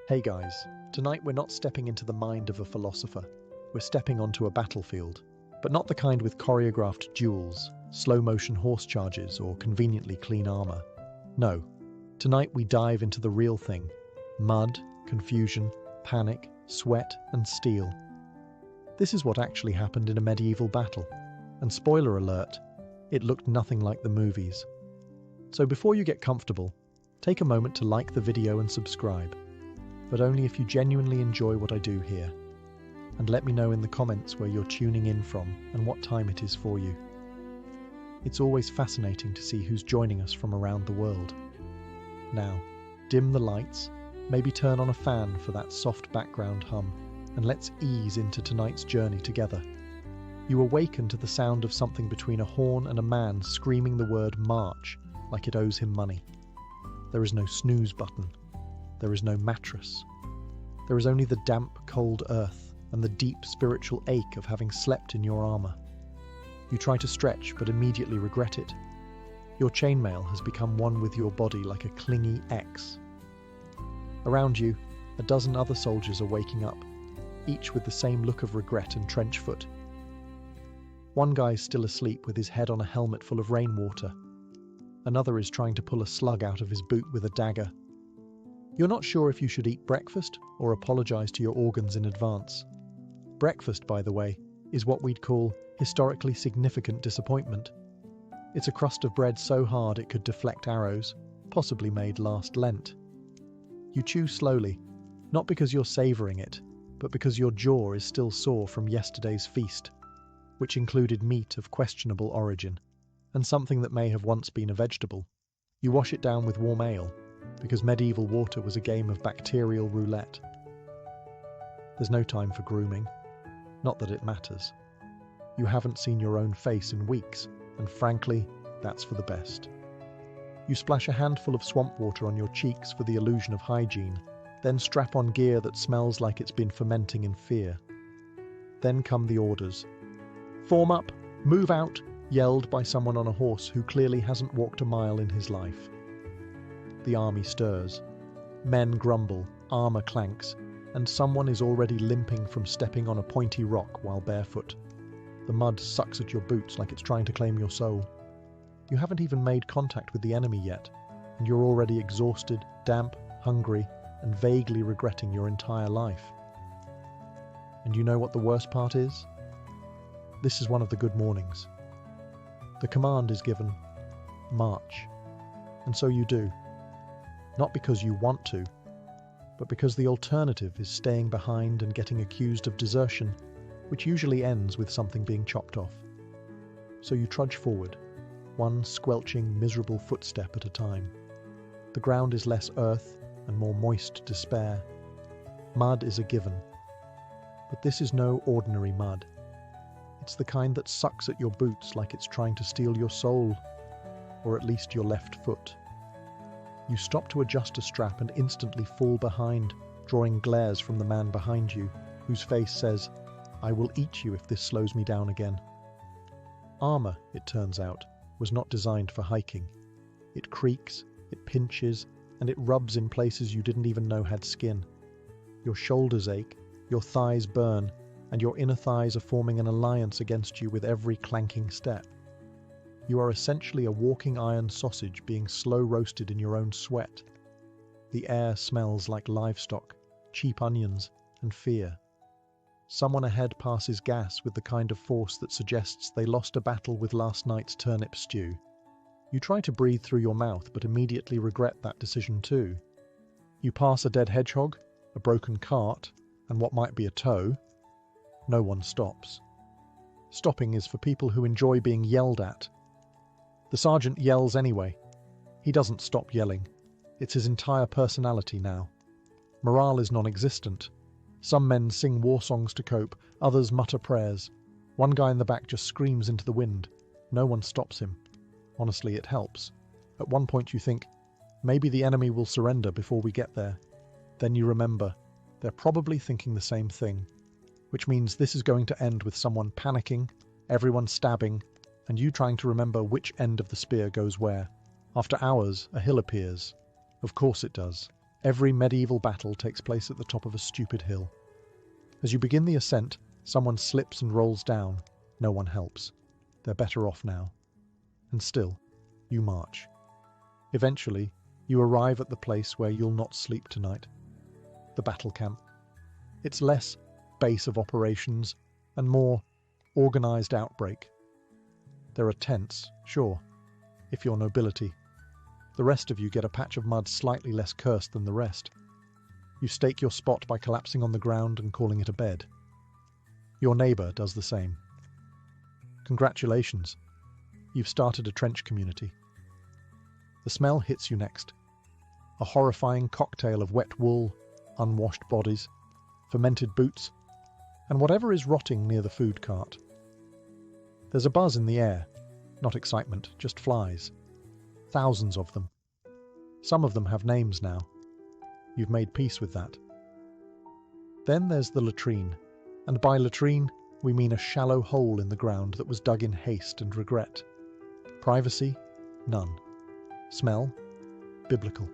Hey guys, tonight we're not stepping into the mind of a philosopher. We're stepping onto a battlefield, but not the kind with choreographed duels, slow-motion horse charges, or conveniently clean armor. No, tonight we dive into the real thing. Mud, confusion, panic, sweat, and steel. This is what actually happened in a medieval battle. And spoiler alert, it looked nothing like the movies. So before you get comfortable, take a moment to like the video and subscribe. But only if you genuinely enjoy what I do here. And let me know in the comments where you're tuning in from and what time it is for you. It's always fascinating to see who's joining us from around the world. Now, dim the lights, maybe turn on a fan for that soft background hum, and let's ease into tonight's journey together. You awaken to the sound of something between a horn and a man screaming the word march like it owes him money. There is no snooze button. There is no mattress. There is only the damp, cold earth and the deep spiritual ache of having slept in your armor. You try to stretch but immediately regret it. Your chainmail has become one with your body like a clingy X. Around you, a dozen other soldiers are waking up, each with the same look of regret and trench foot. One guy's still asleep with his head on a helmet full of rainwater. Another is trying to pull a slug out of his boot with a dagger. You're not sure if you should eat breakfast or apologize to your organs in advance. Breakfast, by the way, is what we'd call historically significant disappointment. It's a crust of bread so hard it could deflect arrows, possibly made last Lent. You chew slowly, not because you're savoring it, but because your jaw is still sore from yesterday's feast, which included meat of questionable origin, and something that may have once been a vegetable. You wash it down with warm ale, because medieval water was a game of bacterial roulette. There's no time for grooming. Not that it matters. You haven't seen your own face in weeks, and frankly, that's for the best. You splash a handful of swamp water on your cheeks for the illusion of hygiene, then strap on gear that smells like it's been fermenting in fear. Then come the orders. Form up, move out, yelled by someone on a horse who clearly hasn't walked a mile in his life. The army stirs. Men grumble, armor clanks, and someone is already limping from stepping on a pointy rock while barefoot. The mud sucks at your boots like it's trying to claim your soul. You haven't even made contact with the enemy yet, and you're already exhausted, damp, hungry, and vaguely regretting your entire life. And you know what the worst part is? This is one of the good mornings. The command is given, march, and so you do. Not because you want to, but because the alternative is staying behind and getting accused of desertion, which usually ends with something being chopped off. So you trudge forward, one squelching, miserable footstep at a time. The ground is less earth and more moist despair. Mud is a given. But this is no ordinary mud. It's the kind that sucks at your boots like it's trying to steal your soul, or at least your left foot. You stop to adjust a strap and instantly fall behind, drawing glares from the man behind you, whose face says, "I will eat you if this slows me down again." Armor, it turns out, was not designed for hiking. It creaks, it pinches, and it rubs in places you didn't even know had skin. Your shoulders ache, your thighs burn, and your inner thighs are forming an alliance against you with every clanking step. You are essentially a walking iron sausage being slow roasted in your own sweat. The air smells like livestock, cheap onions, and fear. Someone ahead passes gas with the kind of force that suggests they lost a battle with last night's turnip stew. You try to breathe through your mouth but immediately regret that decision too. You pass a dead hedgehog, a broken cart, and what might be a toe. No one stops. Stopping is for people who enjoy being yelled at. The sergeant yells anyway. He doesn't stop yelling. It's his entire personality now. Morale is non-existent. Some men sing war songs to cope, others mutter prayers. One guy in the back just screams into the wind. No one stops him. Honestly, it helps. At one point you think, maybe the enemy will surrender before we get there. Then you remember, they're probably thinking the same thing, which means this is going to end with someone panicking, everyone stabbing, and you trying to remember which end of the spear goes where. After hours, a hill appears. Of course it does. Every medieval battle takes place at the top of a stupid hill. As you begin the ascent, someone slips and rolls down. No one helps. They're better off now. And still, you march. Eventually, you arrive at the place where you'll not sleep tonight. The battle camp. It's less base of operations and more organized outbreak. There are tents, sure, if you're nobility. The rest of you get a patch of mud slightly less cursed than the rest. You stake your spot by collapsing on the ground and calling it a bed. Your neighbour does the same. Congratulations, you've started a trench community. The smell hits you next. A horrifying cocktail of wet wool, unwashed bodies, fermented boots, and whatever is rotting near the food cart. There's a buzz in the air, not excitement, just flies. Thousands of them. Some of them have names now. You've made peace with that. Then there's the latrine, and by latrine we mean a shallow hole in the ground that was dug in haste and regret. Privacy? None. Smell? Biblical.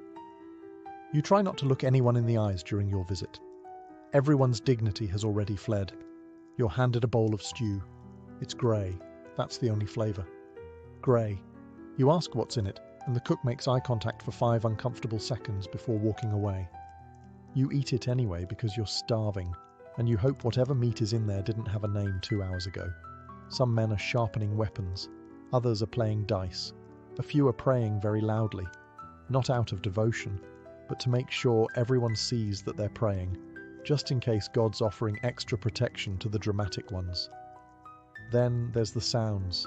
You try not to look anyone in the eyes during your visit. Everyone's dignity has already fled. You're handed a bowl of stew. It's grey. That's the only flavour. Grey. You ask what's in it, and the cook makes eye contact for 5 uncomfortable seconds before walking away. You eat it anyway because you're starving, and you hope whatever meat is in there didn't have a name 2 hours ago. Some men are sharpening weapons. Others are playing dice. A few are praying very loudly, not out of devotion, but to make sure everyone sees that they're praying, just in case God's offering extra protection to the dramatic ones. Then there's the sounds.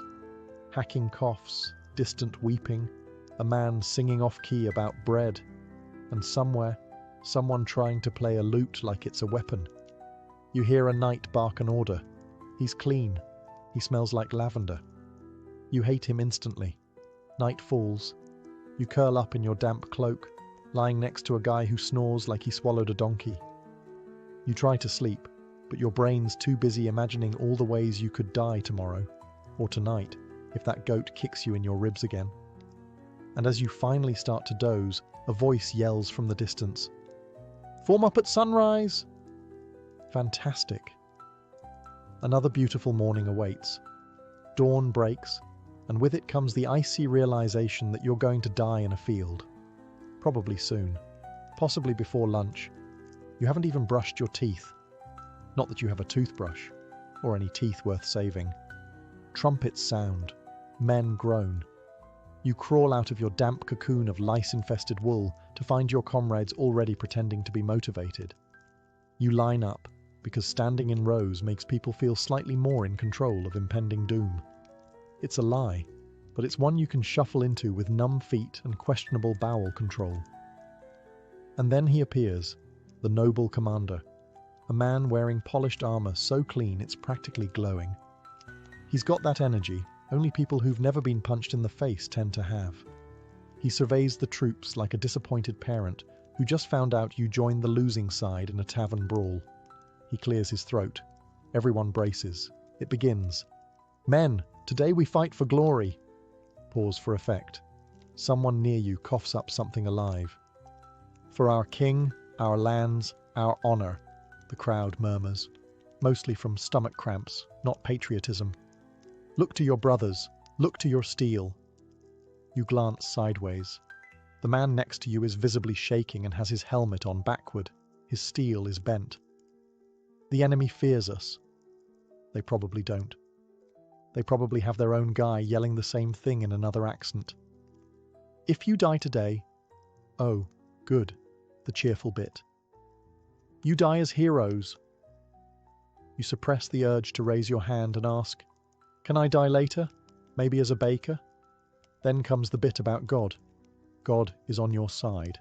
Hacking coughs, distant weeping, a man singing off-key about bread, and somewhere, someone trying to play a lute like it's a weapon. You hear a knight bark an order. He's clean. He smells like lavender. You hate him instantly. Night falls. You curl up in your damp cloak, lying next to a guy who snores like he swallowed a donkey. You try to sleep, but your brain's too busy imagining all the ways you could die tomorrow, or tonight, if that goat kicks you in your ribs again. And as you finally start to doze, a voice yells from the distance, "Form up at sunrise!" Fantastic. Another beautiful morning awaits. Dawn breaks, and with it comes the icy realization that you're going to die in a field. Probably soon. Possibly before lunch. You haven't even brushed your teeth. Not that you have a toothbrush, or any teeth worth saving. Trumpets sound. Men groan. You crawl out of your damp cocoon of lice-infested wool to find your comrades already pretending to be motivated. You line up, because standing in rows makes people feel slightly more in control of impending doom. It's a lie, but it's one you can shuffle into with numb feet and questionable bowel control. And then he appears, the noble commander, a man wearing polished armor so clean it's practically glowing. He's got that energy only people who've never been punched in the face tend to have. He surveys the troops like a disappointed parent who just found out you joined the losing side in a tavern brawl. He clears his throat. Everyone braces. It begins. "Men, today we fight for glory." Pause for effect. Someone near you coughs up something alive. "For our king, our lands, our honour," the crowd murmurs, mostly from stomach cramps, not patriotism. "Look to your brothers. Look to your steel." You glance sideways. The man next to you is visibly shaking and has his helmet on backward. His steel is bent. The enemy fears us. They probably don't. They probably have their own guy yelling the same thing in another accent. "If you die today..." "Oh, good," the cheerful bit. "You die as heroes." You suppress the urge to raise your hand and ask, "Can I die later? Maybe as a baker?" Then comes the bit about God. God is on your side.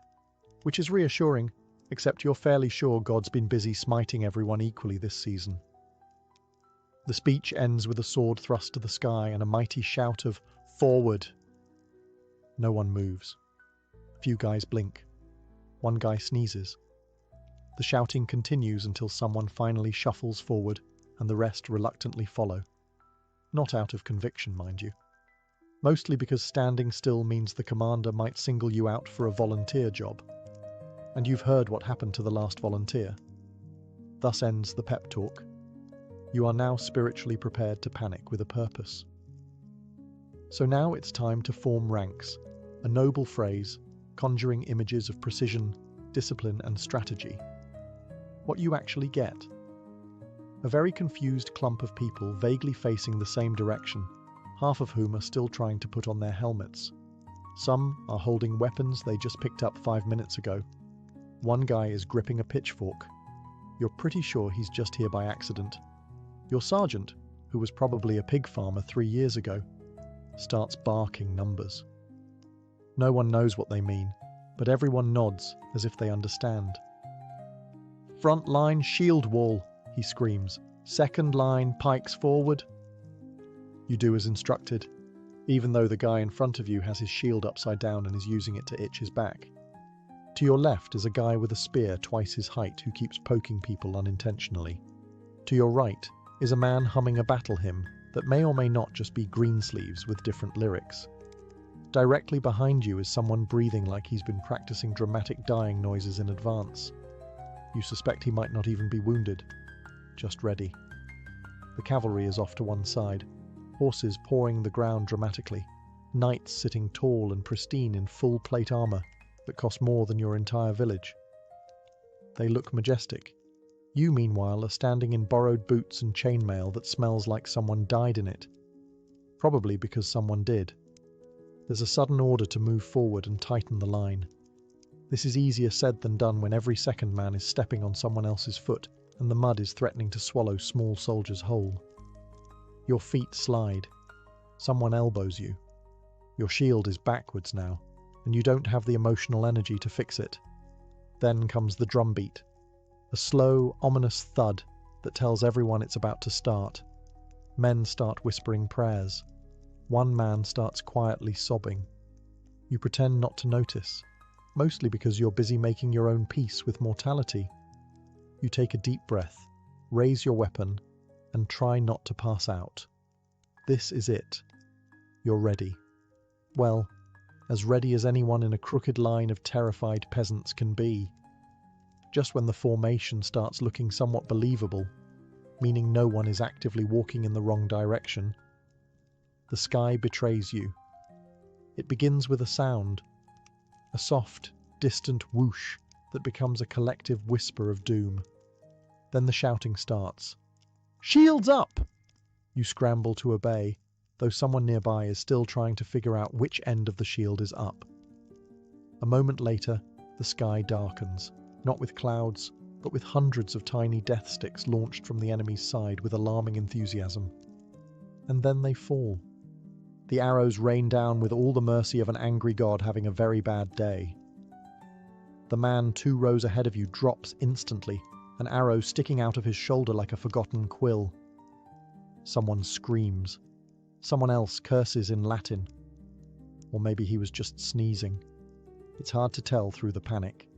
Which is reassuring, except you're fairly sure God's been busy smiting everyone equally this season. The speech ends with a sword thrust to the sky and a mighty shout of "Forward!" No one moves. A few guys blink. One guy sneezes. The shouting continues until someone finally shuffles forward and the rest reluctantly follow. Not out of conviction, mind you. Mostly because standing still means the commander might single you out for a volunteer job. and you've heard what happened to the last volunteer. Thus ends the pep talk. You are now spiritually prepared to panic with a purpose. So now it's time to form ranks, a noble phrase, conjuring images of precision, discipline, and strategy. What you actually get: a very confused clump of people vaguely facing the same direction, half of whom are still trying to put on their helmets. Some are holding weapons they just picked up 5 minutes ago. One guy is gripping a pitchfork. You're pretty sure he's just here by accident. Your sergeant, who was probably a pig farmer 3 years ago, starts barking numbers. No one knows what they mean, but everyone nods as if they understand. "Front line shield wall," he screams. "Second line pikes forward." You do as instructed, even though the guy in front of you has his shield upside down and is using it to itch his back. To your left is a guy with a spear twice his height who keeps poking people unintentionally. To your right is a man humming a battle hymn that may or may not just be Greensleeves with different lyrics. Directly behind you is someone breathing like he's been practicing dramatic dying noises in advance. You suspect he might not even be wounded. Just ready. The cavalry is off to one side, horses pawing the ground dramatically, knights sitting tall and pristine in full plate armor that cost more than your entire village. They look majestic. You, meanwhile, are standing in borrowed boots and chainmail that smells like someone died in it. Probably because someone did. There's a sudden order to move forward and tighten the line. This is easier said than done when every second man is stepping on someone else's foot and the mud is threatening to swallow small soldiers whole. Your feet slide. Someone elbows you. Your shield is backwards now, and you don't have the emotional energy to fix it. Then comes the drumbeat. A slow, ominous thud that tells everyone it's about to start. Men start whispering prayers. One man starts quietly sobbing. You pretend not to notice, mostly because you're busy making your own peace with mortality. You take a deep breath, raise your weapon, and try not to pass out. This is it. You're ready. Well, as ready as anyone in a crooked line of terrified peasants can be. Just when the formation starts looking somewhat believable, meaning no one is actively walking in the wrong direction, the sky betrays you. It begins with a sound, a soft, distant whoosh that becomes a collective whisper of doom. Then the shouting starts. "Shields up!" You scramble to obey, though someone nearby is still trying to figure out which end of the shield is up. A moment later, the sky darkens, not with clouds, but with hundreds of tiny death sticks launched from the enemy's side with alarming enthusiasm. And then they fall. The arrows rain down with all the mercy of an angry god having a very bad day. The man 2 rows ahead of you drops instantly, an arrow sticking out of his shoulder like a forgotten quill. Someone screams. Someone else curses in Latin. Or maybe he was just sneezing. It's hard to tell through the panic.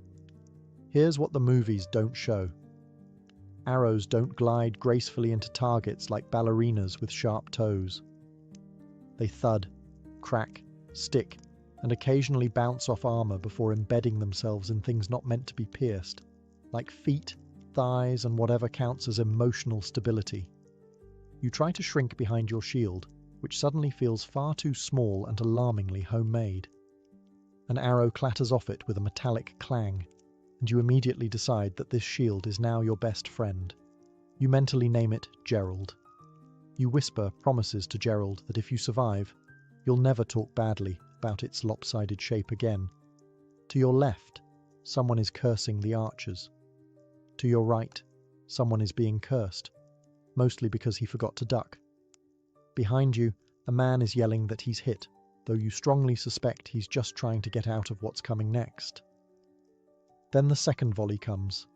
Here's what the movies don't show. Arrows don't glide gracefully into targets like ballerinas with sharp toes. They thud, crack, stick, and occasionally bounce off armor before embedding themselves in things not meant to be pierced, like feet, thighs, and whatever counts as emotional stability. You try to shrink behind your shield, which suddenly feels far too small and alarmingly homemade. An arrow clatters off it with a metallic clang, and you immediately decide that this shield is now your best friend. You mentally name it Gerald. You whisper promises to Gerald that if you survive, you'll never talk badly about its lopsided shape again. To your left, someone is cursing the archers. To your right, someone is being cursed, mostly because he forgot to duck. Behind you, a man is yelling that he's hit, though you strongly suspect he's just trying to get out of what's coming next. Then the second volley comes.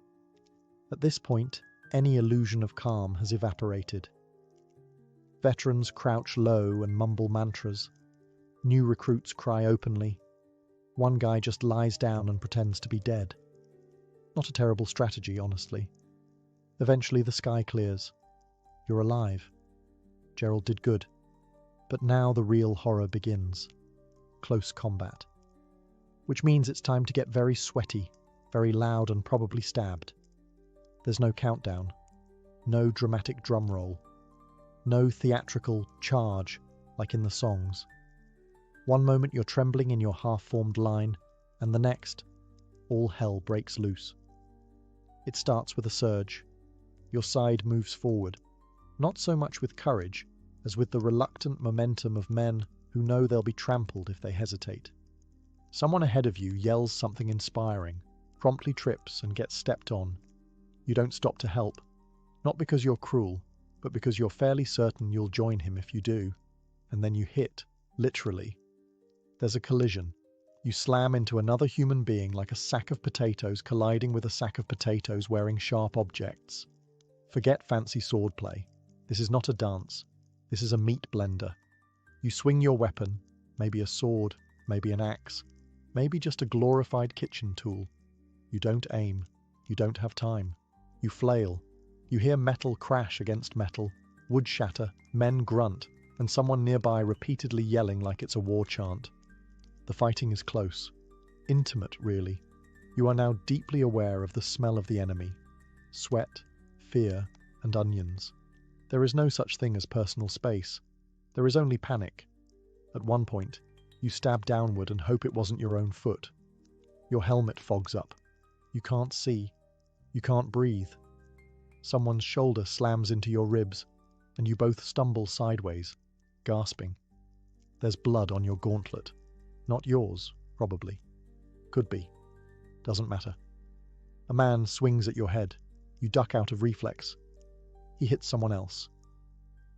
At this point, any illusion of calm has evaporated. Veterans crouch low and mumble mantras. New recruits cry openly. One guy just lies down and pretends to be dead. Not a terrible strategy, honestly. Eventually the sky clears. You're alive. Gerald did good. But now the real horror begins. Close combat. Which means it's time to get very sweaty, very loud and probably stabbed. There's no countdown, no dramatic drum roll, no theatrical charge like in the songs. One moment you're trembling in your half-formed line, and the next, all hell breaks loose. It starts with a surge. Your side moves forward, not so much with courage as with the reluctant momentum of men who know they'll be trampled if they hesitate. Someone ahead of you yells something inspiring, promptly trips and gets stepped on. You don't stop to help, not because you're cruel, but because you're fairly certain you'll join him if you do. And then you hit, literally. There's a collision. You slam into another human being like a sack of potatoes colliding with a sack of potatoes wearing sharp objects. Forget fancy swordplay. This is not a dance. This is a meat blender. You swing your weapon, maybe a sword, maybe an axe, maybe just a glorified kitchen tool. You don't aim. You don't have time. You flail. You hear metal crash against metal, wood shatter, men grunt, and someone nearby repeatedly yelling like it's a war chant. The fighting is close. Intimate, really. You are now deeply aware of the smell of the enemy. Sweat, fear, and onions. There is no such thing as personal space. There is only panic. At one point, you stab downward and hope it wasn't your own foot. Your helmet fogs up. You can't see. You can't breathe. Someone's shoulder slams into your ribs, and you both stumble sideways, gasping. There's blood on your gauntlet. Not yours, probably. Could be. Doesn't matter. A man swings at your head. You duck out of reflex. He hits someone else.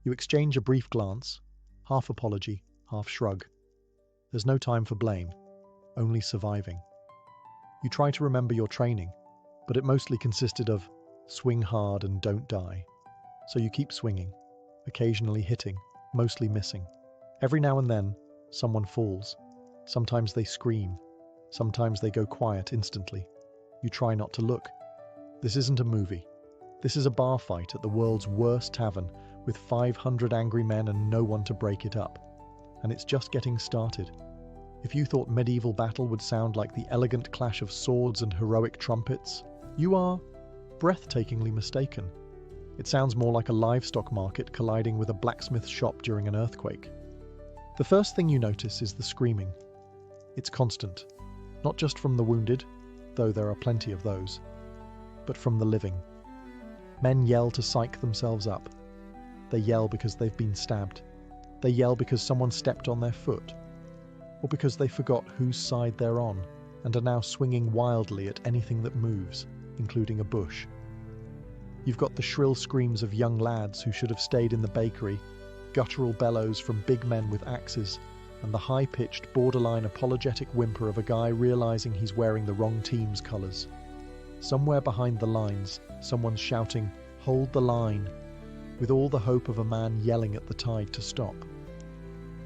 You exchange a brief glance, half apology, half shrug. There's no time for blame, only surviving. You try to remember your training, but it mostly consisted of swing hard and don't die. So you keep swinging, occasionally hitting, mostly missing. Every now and then, someone falls. Sometimes they scream. Sometimes they go quiet instantly. You try not to look. This isn't a movie. This is a bar fight at the world's worst tavern with 500 angry men and no one to break it up. And it's just getting started. If you thought medieval battle would sound like the elegant clash of swords and heroic trumpets, you are breathtakingly mistaken. It sounds more like a livestock market colliding with a blacksmith shop during an earthquake. The first thing you notice is the screaming. It's constant, not just from the wounded, though there are plenty of those, but from the living. Men yell to psych themselves up. They yell because they've been stabbed. They yell because someone stepped on their foot, or because they forgot whose side they're on and are now swinging wildly at anything that moves, including a bush. You've got the shrill screams of young lads who should have stayed in the bakery, guttural bellows from big men with axes, and the high-pitched, borderline apologetic whimper of a guy realizing he's wearing the wrong team's colors. Somewhere behind the lines, someone's shouting, "Hold the line," with all the hope of a man yelling at the tide to stop.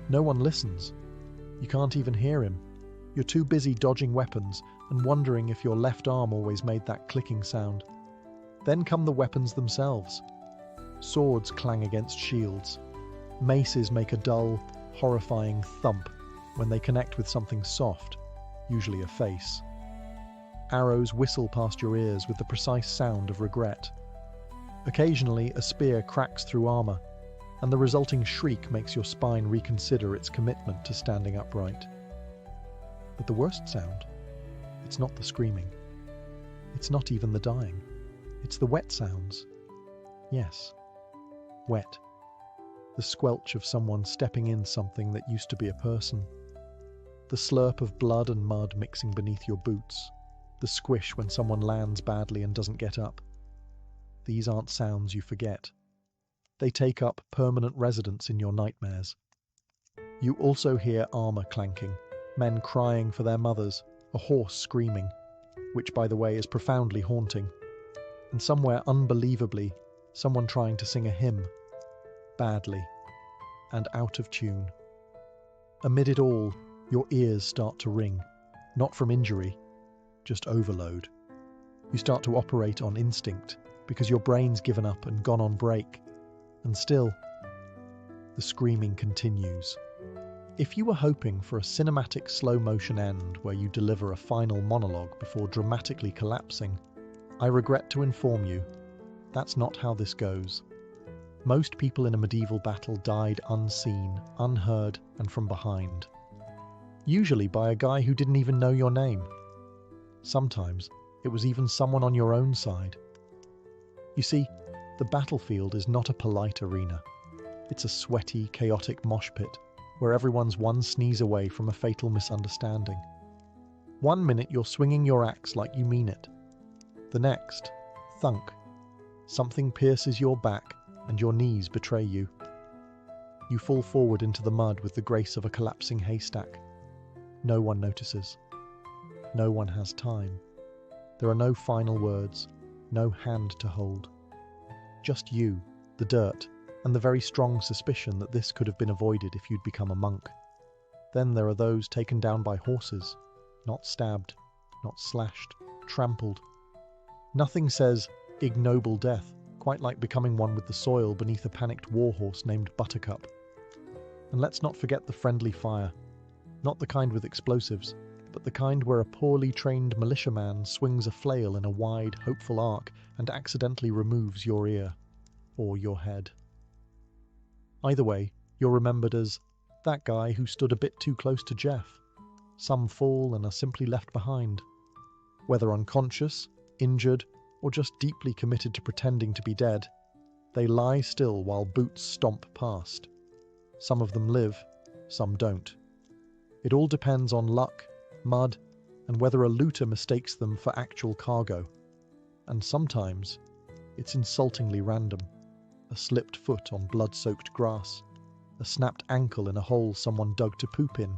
No one listens. You can't even hear him. You're too busy dodging weapons and wondering if your left arm always made that clicking sound. Then come the weapons themselves. Swords clang against shields. Maces make a dull, horrifying thump when they connect with something soft, usually a face. Arrows whistle past your ears with the precise sound of regret. Occasionally, a spear cracks through armor, and the resulting shriek makes your spine reconsider its commitment to standing upright. But the worst sound, it's not the screaming. It's not even the dying. It's the wet sounds. Yes, wet. The squelch of someone stepping in something that used to be a person. The slurp of blood and mud mixing beneath your boots. The squish when someone lands badly and doesn't get up. These aren't sounds you forget. They take up permanent residence in your nightmares. You also hear armor clanking, men crying for their mothers, a horse screaming, which, by the way, is profoundly haunting, and somewhere unbelievably, someone trying to sing a hymn, badly, and out of tune. Amid it all, your ears start to ring, not from injury, just overload. You start to operate on instinct, because your brain's given up and gone on break, and still, the screaming continues. If you were hoping for a cinematic slow-motion end where you deliver a final monologue before dramatically collapsing, I regret to inform you, that's not how this goes. Most people in a medieval battle died unseen, unheard, and from behind. Usually by a guy who didn't even know your name. Sometimes it was even someone on your own side. You see, the battlefield is not a polite arena. It's a sweaty, chaotic mosh pit where everyone's one sneeze away from a fatal misunderstanding. 1 minute you're swinging your axe like you mean it. The next, thunk. Something pierces your back and your knees betray you. You fall forward into the mud with the grace of a collapsing haystack. No one notices. No one has time. There are no final words, no hand to hold. Just you, the dirt, and the very strong suspicion that this could have been avoided if you'd become a monk. Then there are those taken down by horses, not stabbed, not slashed, trampled. Nothing says ignoble death quite like becoming one with the soil beneath a panicked warhorse named Buttercup. And let's not forget the friendly fire, not the kind with explosives, but the kind where a poorly trained militiaman swings a flail in a wide, hopeful arc and accidentally removes your ear or your head. Either way, you're remembered as that guy who stood a bit too close to Jeff. Some fall and are simply left behind. Whether unconscious, injured, or just deeply committed to pretending to be dead, they lie still while boots stomp past. Some of them live, some don't. It all depends on luck, mud, and whether a looter mistakes them for actual cargo. And sometimes, it's insultingly random. A slipped foot on blood-soaked grass, a snapped ankle in a hole someone dug to poop in,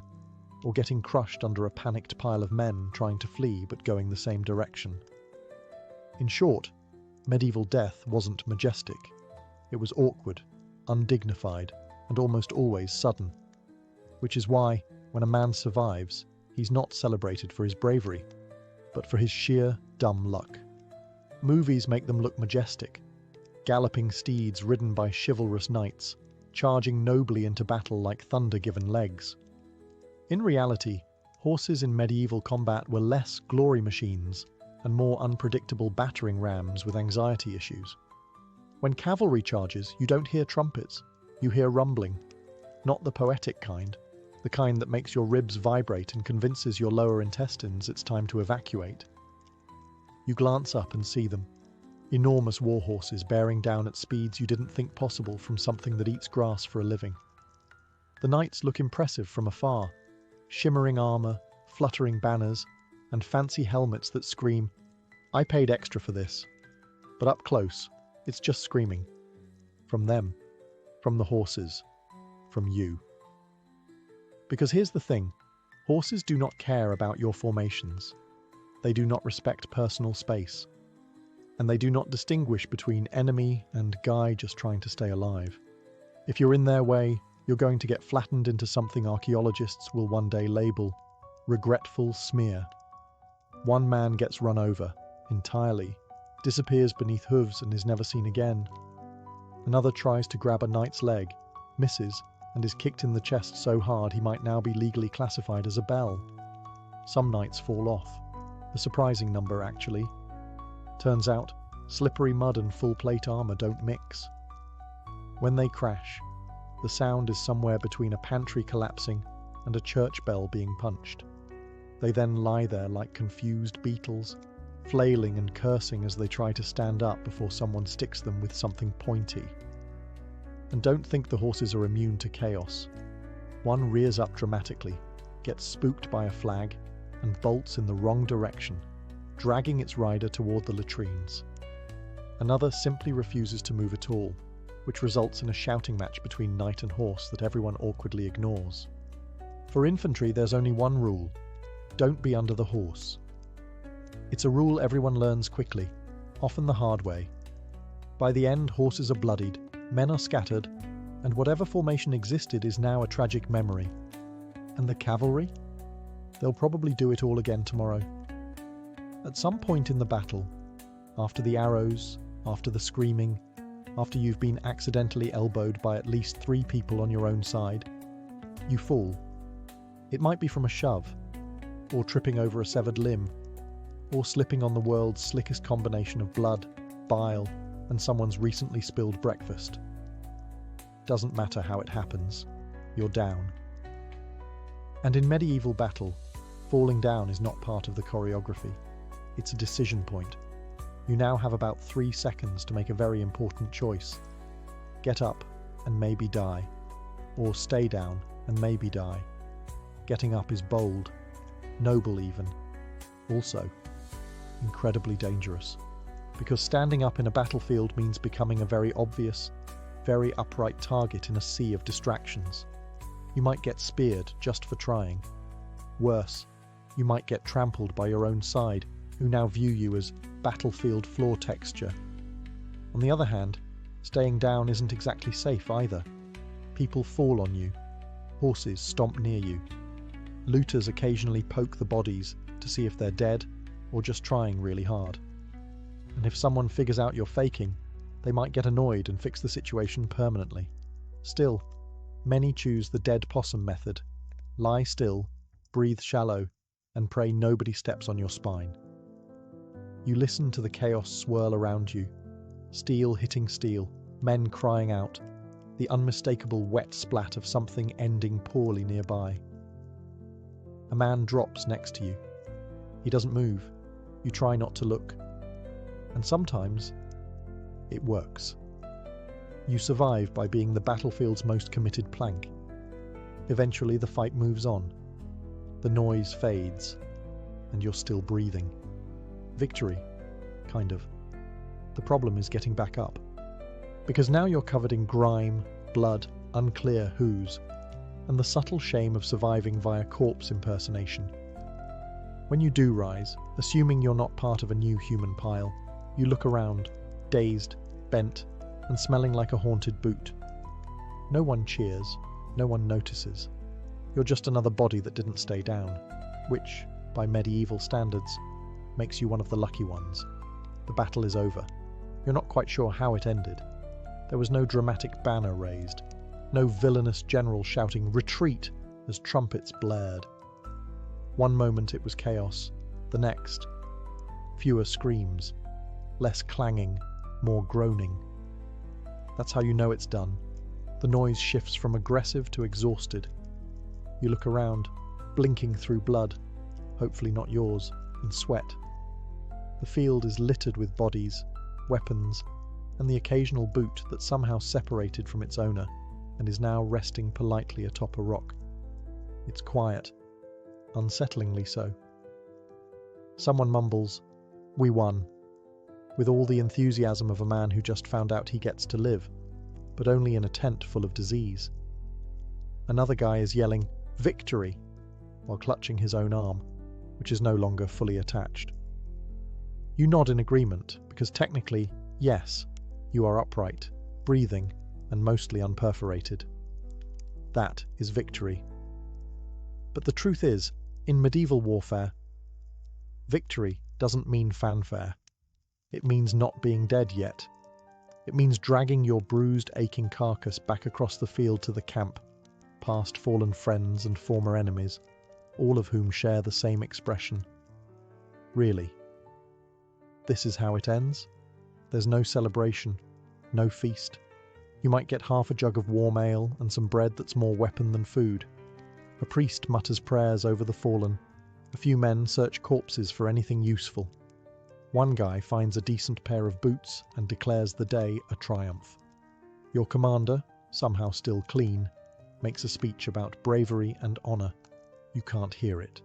or getting crushed under a panicked pile of men trying to flee but going the same direction. In short, medieval death wasn't majestic. It was awkward, undignified, and almost always sudden. Which is why, when a man survives, he's not celebrated for his bravery, but for his sheer, dumb luck. Movies make them look majestic. Galloping steeds ridden by chivalrous knights, charging nobly into battle like thunder given legs. In reality, horses in medieval combat were less glory machines and more unpredictable battering rams with anxiety issues. When cavalry charges, you don't hear trumpets, you hear rumbling. Not the poetic kind, the kind that makes your ribs vibrate and convinces your lower intestines it's time to evacuate. You glance up and see them. Enormous warhorses bearing down at speeds you didn't think possible from something that eats grass for a living. The knights look impressive from afar, shimmering armor, fluttering banners, and fancy helmets that scream, "I paid extra for this." But up close, it's just screaming. From them, from the horses, from you. Because here's the thing, horses do not care about your formations. They do not respect personal space. And they do not distinguish between enemy and guy just trying to stay alive. If you're in their way, you're going to get flattened into something archaeologists will one day label regretful smear. One man gets run over, entirely, disappears beneath hooves and is never seen again. Another tries to grab a knight's leg, misses, and is kicked in the chest so hard he might now be legally classified as a belle. Some knights fall off. A surprising number, actually. Turns out, slippery mud and full plate armor don't mix. When they crash, the sound is somewhere between a pantry collapsing and a church bell being punched. They then lie there like confused beetles, flailing and cursing as they try to stand up before someone sticks them with something pointy. And don't think the horses are immune to chaos. One rears up dramatically, gets spooked by a flag, and bolts in the wrong direction, dragging its rider toward the latrines. Another simply refuses to move at all, which results in a shouting match between knight and horse that everyone awkwardly ignores. For infantry, there's only one rule: don't be under the horse. It's a rule everyone learns quickly, often the hard way. By the end, horses are bloodied, men are scattered, and whatever formation existed is now a tragic memory. And the cavalry? They'll probably do it all again tomorrow. At some point in the battle, after the arrows, after the screaming, after you've been accidentally elbowed by at least 3 people on your own side, you fall It might be from a shove, or tripping over a severed limb, or slipping on the world's slickest combination of blood, bile, and someone's recently spilled breakfast. Doesn't matter how it happens, you're down. And in medieval battle, falling down is not part of the choreography. It's a decision point. You now have about 3 seconds to make a very important choice. Get up and maybe die, or stay down and maybe die. Getting up is bold, noble even, also incredibly dangerous, because standing up in a battlefield means becoming a very obvious, very upright target in a sea of distractions. You might get speared just for trying. Worse, you might get trampled by your own side, who now view you as battlefield floor texture. On the other hand, staying down isn't exactly safe either. People fall on you. Horses stomp near you. Looters occasionally poke the bodies to see if they're dead or just trying really hard. And if someone figures out you're faking, they might get annoyed and fix the situation permanently. Still, many choose the dead possum method. Lie still, breathe shallow, and pray nobody steps on your spine. You listen to the chaos swirl around you, steel hitting steel, men crying out, the unmistakable wet splat of something ending poorly nearby. A man drops next to you. He doesn't move. You try not to look. And sometimes, it works. You survive by being the battlefield's most committed plank. Eventually the fight moves on. The noise fades, and you're still breathing. Victory, kind of. The problem is getting back up. Because now you're covered in grime, blood, unclear whos, and the subtle shame of surviving via corpse impersonation. When you do rise, assuming you're not part of a new human pile, you look around, dazed, bent, and smelling like a haunted boot. No one cheers, no one notices. You're just another body that didn't stay down, which, by medieval standards, makes you one of the lucky ones. The battle is over. You're not quite sure how it ended. There was no dramatic banner raised, no villainous general shouting "Retreat!" as trumpets blared. One moment it was chaos, the next, fewer screams, less clanging, more groaning. That's how you know it's done. The noise shifts from aggressive to exhausted. You look around, blinking through blood, hopefully not yours, and sweat. The field is littered with bodies, weapons, and the occasional boot that somehow separated from its owner and is now resting politely atop a rock. It's quiet, unsettlingly so. Someone mumbles, "We won," with all the enthusiasm of a man who just found out he gets to live, but only in a tent full of disease. Another guy is yelling, "Victory!" while clutching his own arm, which is no longer fully attached. You nod in agreement, because technically, yes, you are upright, breathing, and mostly unperforated. That is victory. But the truth is, in medieval warfare, victory doesn't mean fanfare. It means not being dead yet. It means dragging your bruised, aching carcass back across the field to the camp, past fallen friends and former enemies, all of whom share the same expression. Really. This is how it ends. There's no celebration, no feast. You might get half a jug of warm ale and some bread that's more weapon than food. A priest mutters prayers over the fallen. A few men search corpses for anything useful. One guy finds a decent pair of boots and declares the day a triumph. Your commander, somehow still clean, makes a speech about bravery and honour. You can't hear it.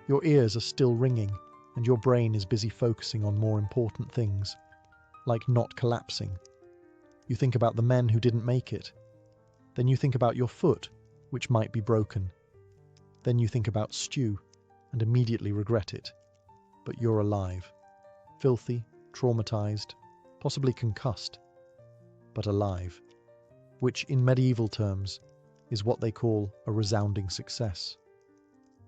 Your ears are still ringing, and your brain is busy focusing on more important things, like not collapsing. You think about the men who didn't make it. Then you think about your foot, which might be broken. Then you think about stew, and immediately regret it. But you're alive. Filthy, traumatized, possibly concussed, but alive, which in medieval terms is what they call a resounding success.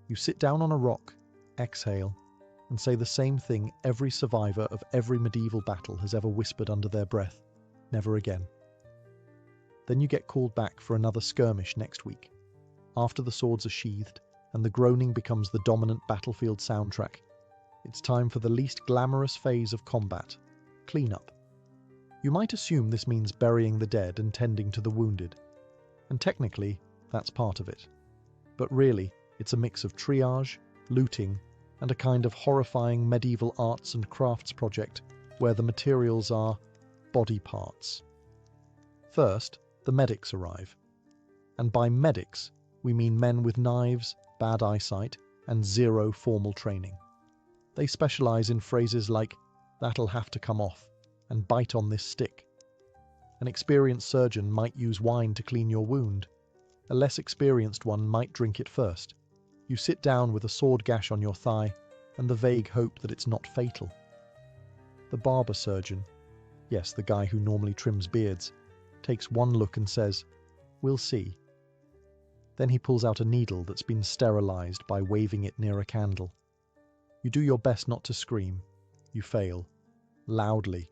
You sit down on a rock, exhale, and say the same thing every survivor of every medieval battle has ever whispered under their breath: never again. Then you get called back for another skirmish next week, after the swords are sheathed, and the groaning becomes the dominant battlefield soundtrack. It's time for the least glamorous phase of combat, cleanup. You might assume this means burying the dead and tending to the wounded, and technically, that's part of it. But really, it's a mix of triage, looting, and a kind of horrifying medieval arts and crafts project where the materials are body parts. First, the medics arrive. And by medics, we mean men with knives, bad eyesight, and zero formal training. They specialize in phrases like, "That'll have to come off," and "bite on this stick." An experienced surgeon might use wine to clean your wound. A less experienced one might drink it first. You sit down with a sword gash on your thigh and the vague hope that it's not fatal. The barber surgeon, yes, the guy who normally trims beards, takes one look and says, "We'll see." Then he pulls out a needle that's been sterilized by waving it near a candle. You do your best not to scream. You fail. Loudly.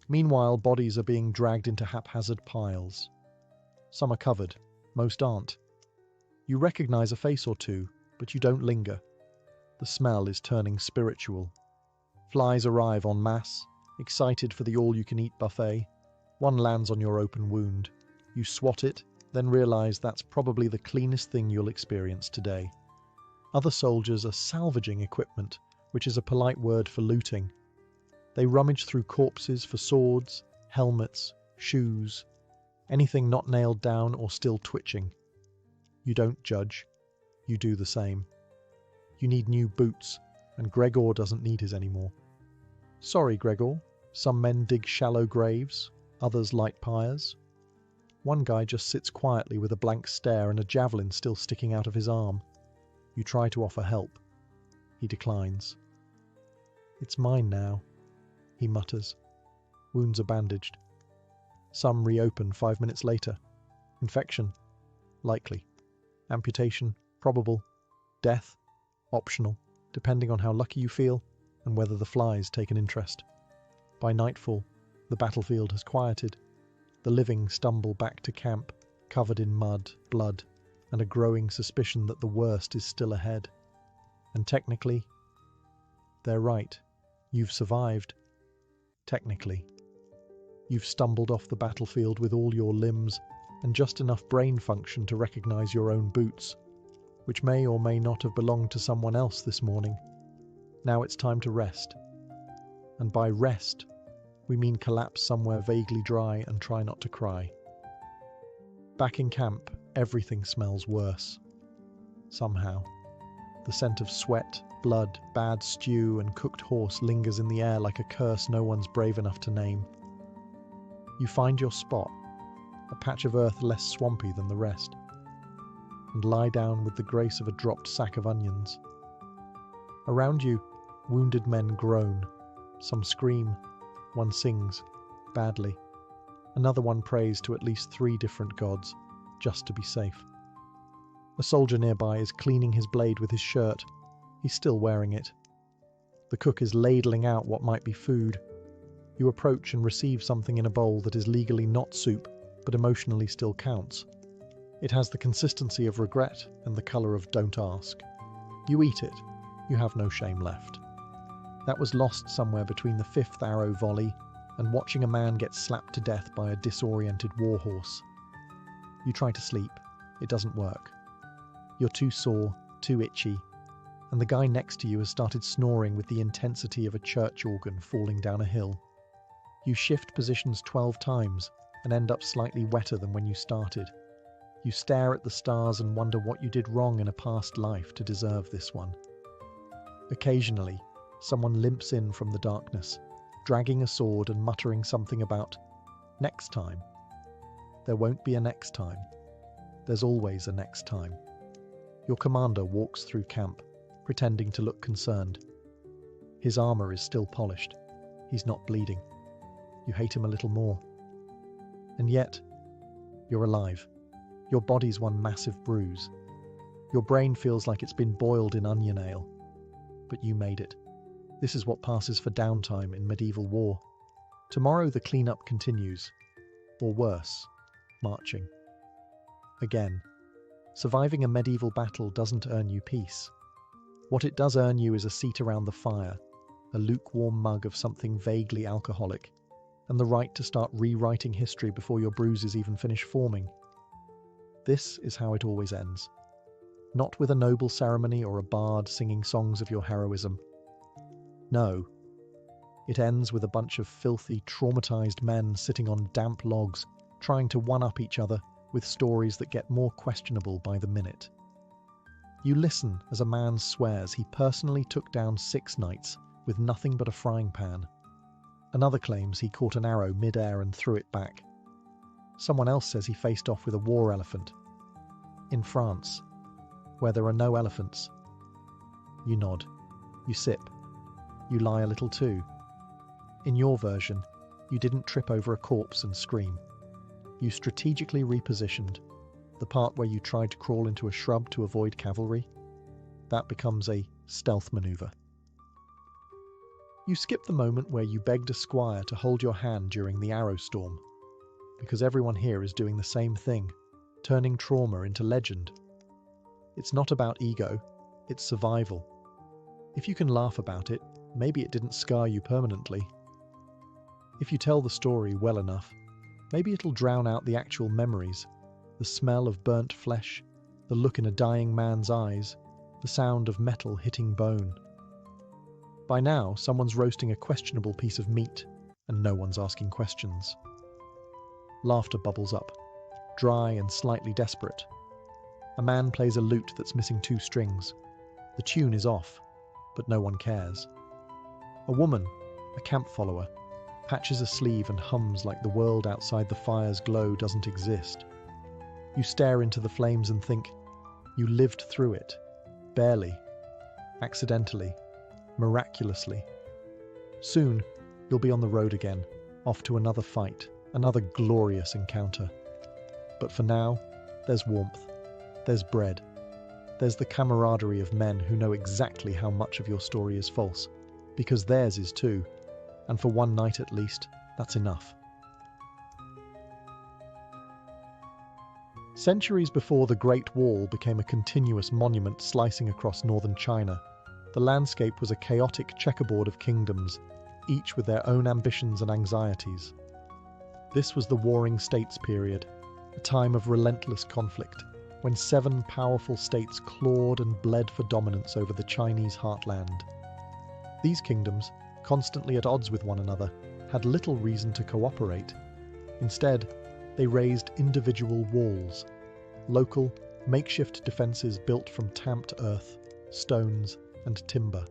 Meanwhile, bodies are being dragged into haphazard piles. Some are covered. Most aren't. You recognize a face or two, but you don't linger. The smell is turning spiritual. Flies arrive en masse, excited for the all-you-can-eat buffet. One lands on your open wound. You swat it, then realize that's probably the cleanest thing you'll experience today. Other soldiers are salvaging equipment, which is a polite word for looting. They rummage through corpses for swords, helmets, shoes, anything not nailed down or still twitching. You don't judge. You do the same. You need new boots, and Gregor doesn't need his anymore. Sorry, Gregor. Some men dig shallow graves, others light pyres. One guy just sits quietly with a blank stare and a javelin still sticking out of his arm. You try to offer help. He declines. "It's mine now," he mutters. Wounds are bandaged. Some reopen 5 minutes later. Infection? Likely. Amputation? Probable. Death? Optional, depending on how lucky you feel and whether the flies take an interest. By nightfall, the battlefield has quieted. The living stumble back to camp, covered in mud, blood, and a growing suspicion that the worst is still ahead. And technically, they're right. You've survived. Technically. You've stumbled off the battlefield with all your limbs and just enough brain function to recognize your own boots, which may or may not have belonged to someone else this morning. Now it's time to rest. And by rest, we mean collapse somewhere vaguely dry and try not to cry. Back in camp, everything smells worse. Somehow. The scent of sweat, blood, bad stew, and cooked horse lingers in the air like a curse no one's brave enough to name. You find your spot, a patch of earth less swampy than the rest, and lie down with the grace of a dropped sack of onions. Around you, wounded men groan. Some scream. One sings, badly. Another one prays to at least 3 different gods, just to be safe. A soldier nearby is cleaning his blade with his shirt. He's still wearing it. The cook is ladling out what might be food. You approach and receive something in a bowl that is legally not soup, but emotionally still counts. It has the consistency of regret and the colour of don't ask. You eat it. You have no shame left. That was lost somewhere between the 5th arrow volley and watching a man get slapped to death by a disoriented warhorse. You try to sleep. It doesn't work. You're too sore, too itchy, and the guy next to you has started snoring with the intensity of a church organ falling down a hill. You shift positions 12 times and end up slightly wetter than when you started. You stare at the stars and wonder what you did wrong in a past life to deserve this one. Occasionally, someone limps in from the darkness, dragging a sword and muttering something about next time. There won't be a next time. There's always a next time. Your commander walks through camp, pretending to look concerned. His armor is still polished. He's not bleeding. You hate him a little more. And yet, you're alive. Your body's one massive bruise. Your brain feels like it's been boiled in onion ale. But you made it. This is what passes for downtime in medieval war. Tomorrow the cleanup continues. Or worse, marching. Again. Surviving a medieval battle doesn't earn you peace. What it does earn you is a seat around the fire, a lukewarm mug of something vaguely alcoholic, and the right to start rewriting history before your bruises even finish forming. This is how it always ends. Not with a noble ceremony or a bard singing songs of your heroism. No. It ends with a bunch of filthy, traumatized men sitting on damp logs, trying to one-up each other with stories that get more questionable by the minute. You listen as a man swears he personally took down 6 knights with nothing but a frying pan. Another claims he caught an arrow mid-air and threw it back. Someone else says he faced off with a war elephant. In France, where there are no elephants. You nod. You sip. You lie a little too. In your version, you didn't trip over a corpse and scream. You strategically repositioned. The part where you tried to crawl into a shrub to avoid cavalry, that becomes a stealth maneuver. You skip the moment where you begged a squire to hold your hand during the arrow storm, because everyone here is doing the same thing, turning trauma into legend. It's not about ego, it's survival. If you can laugh about it, maybe it didn't scar you permanently. If you tell the story well enough, maybe it'll drown out the actual memories. The smell of burnt flesh, the look in a dying man's eyes, the sound of metal hitting bone. By now, someone's roasting a questionable piece of meat, and no one's asking questions. Laughter bubbles up, dry and slightly desperate. A man plays a lute that's missing 2 strings. The tune is off, but no one cares. A woman, a camp follower, patches a sleeve and hums like the world outside the fire's glow doesn't exist. You stare into the flames and think, you lived through it. Barely. Accidentally. Miraculously. Soon, you'll be on the road again, off to another fight, another glorious encounter. But for now, there's warmth. There's bread. There's the camaraderie of men who know exactly how much of your story is false, because theirs is too, and for one night at least, that's enough. Centuries before the Great Wall became a continuous monument slicing across northern China, the landscape was a chaotic checkerboard of kingdoms, each with their own ambitions and anxieties. This was the Warring States period, a time of relentless conflict, when 7 powerful states clawed and bled for dominance over the Chinese heartland. These kingdoms, constantly at odds with one another, had little reason to cooperate. Instead, they raised individual walls, local, makeshift defences built from tamped earth, stones, and timber.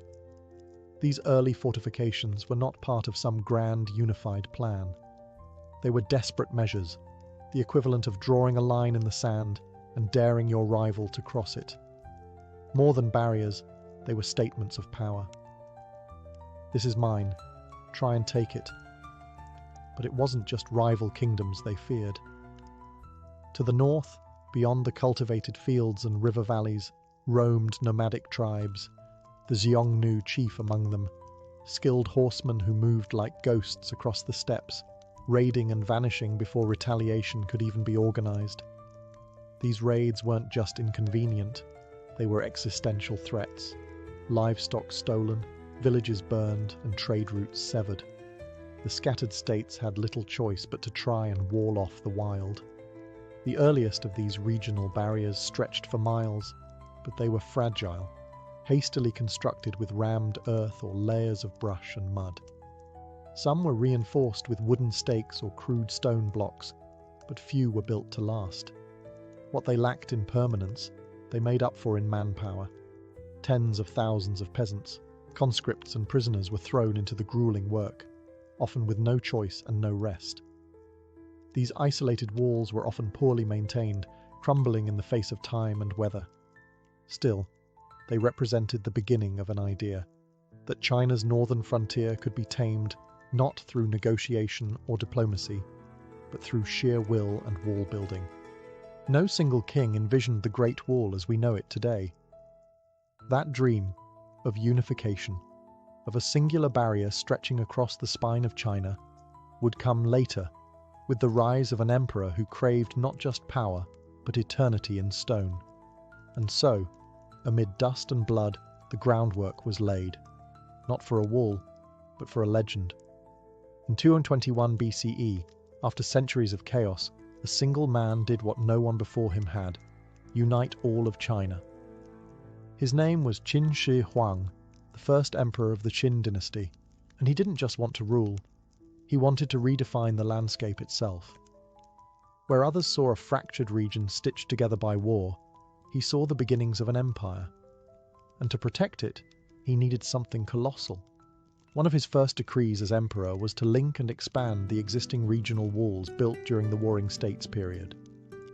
These early fortifications were not part of some grand, unified plan. They were desperate measures, the equivalent of drawing a line in the sand and daring your rival to cross it. More than barriers, they were statements of power. This is mine. Try and take it. But it wasn't just rival kingdoms they feared. To the north, beyond the cultivated fields and river valleys, roamed nomadic tribes, the Xiongnu chief among them, skilled horsemen who moved like ghosts across the steppes, raiding and vanishing before retaliation could even be organized. These raids weren't just inconvenient, they were existential threats. Livestock stolen, villages burned, and trade routes severed. The scattered states had little choice but to try and wall off the wild. The earliest of these regional barriers stretched for miles, but they were fragile, hastily constructed with rammed earth or layers of brush and mud. Some were reinforced with wooden stakes or crude stone blocks, but few were built to last. What they lacked in permanence, they made up for in manpower. Tens of thousands of peasants, conscripts and prisoners were thrown into the grueling work, often with no choice and no rest. These isolated walls were often poorly maintained, crumbling in the face of time and weather. Still, they represented the beginning of an idea, that China's northern frontier could be tamed not through negotiation or diplomacy, but through sheer will and wall building. No single king envisioned the Great Wall as we know it today. That dream of unification, of a singular barrier stretching across the spine of China, would come later, with the rise of an emperor who craved not just power, but eternity in stone. And so, amid dust and blood, the groundwork was laid, not for a wall, but for a legend. In 221 BCE, after centuries of chaos, a single man did what no one before him had: unite all of China. His name was Qin Shi Huang, the first emperor of the Qin dynasty, and he didn't just want to rule, he wanted to redefine the landscape itself. Where others saw a fractured region stitched together by war, he saw the beginnings of an empire. And to protect it, he needed something colossal. One of his first decrees as emperor was to link and expand the existing regional walls built during the Warring States period.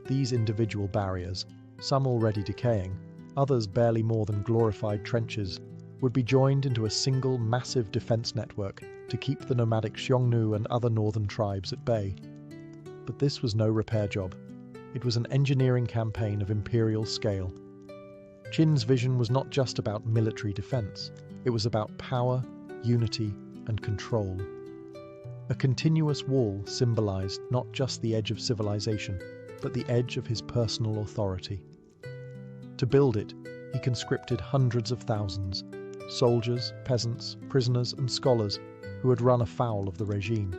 These individual barriers, some already decaying, others barely more than glorified trenches, would be joined into a single massive defense network to keep the nomadic Xiongnu and other northern tribes at bay. But this was no repair job. It was an engineering campaign of imperial scale. Qin's vision was not just about military defense. It was about power, unity, and control. A continuous wall symbolized not just the edge of civilization, but the edge of his personal authority. To build it, he conscripted hundreds of thousands, soldiers, peasants, prisoners, and scholars who had run afoul of the regime.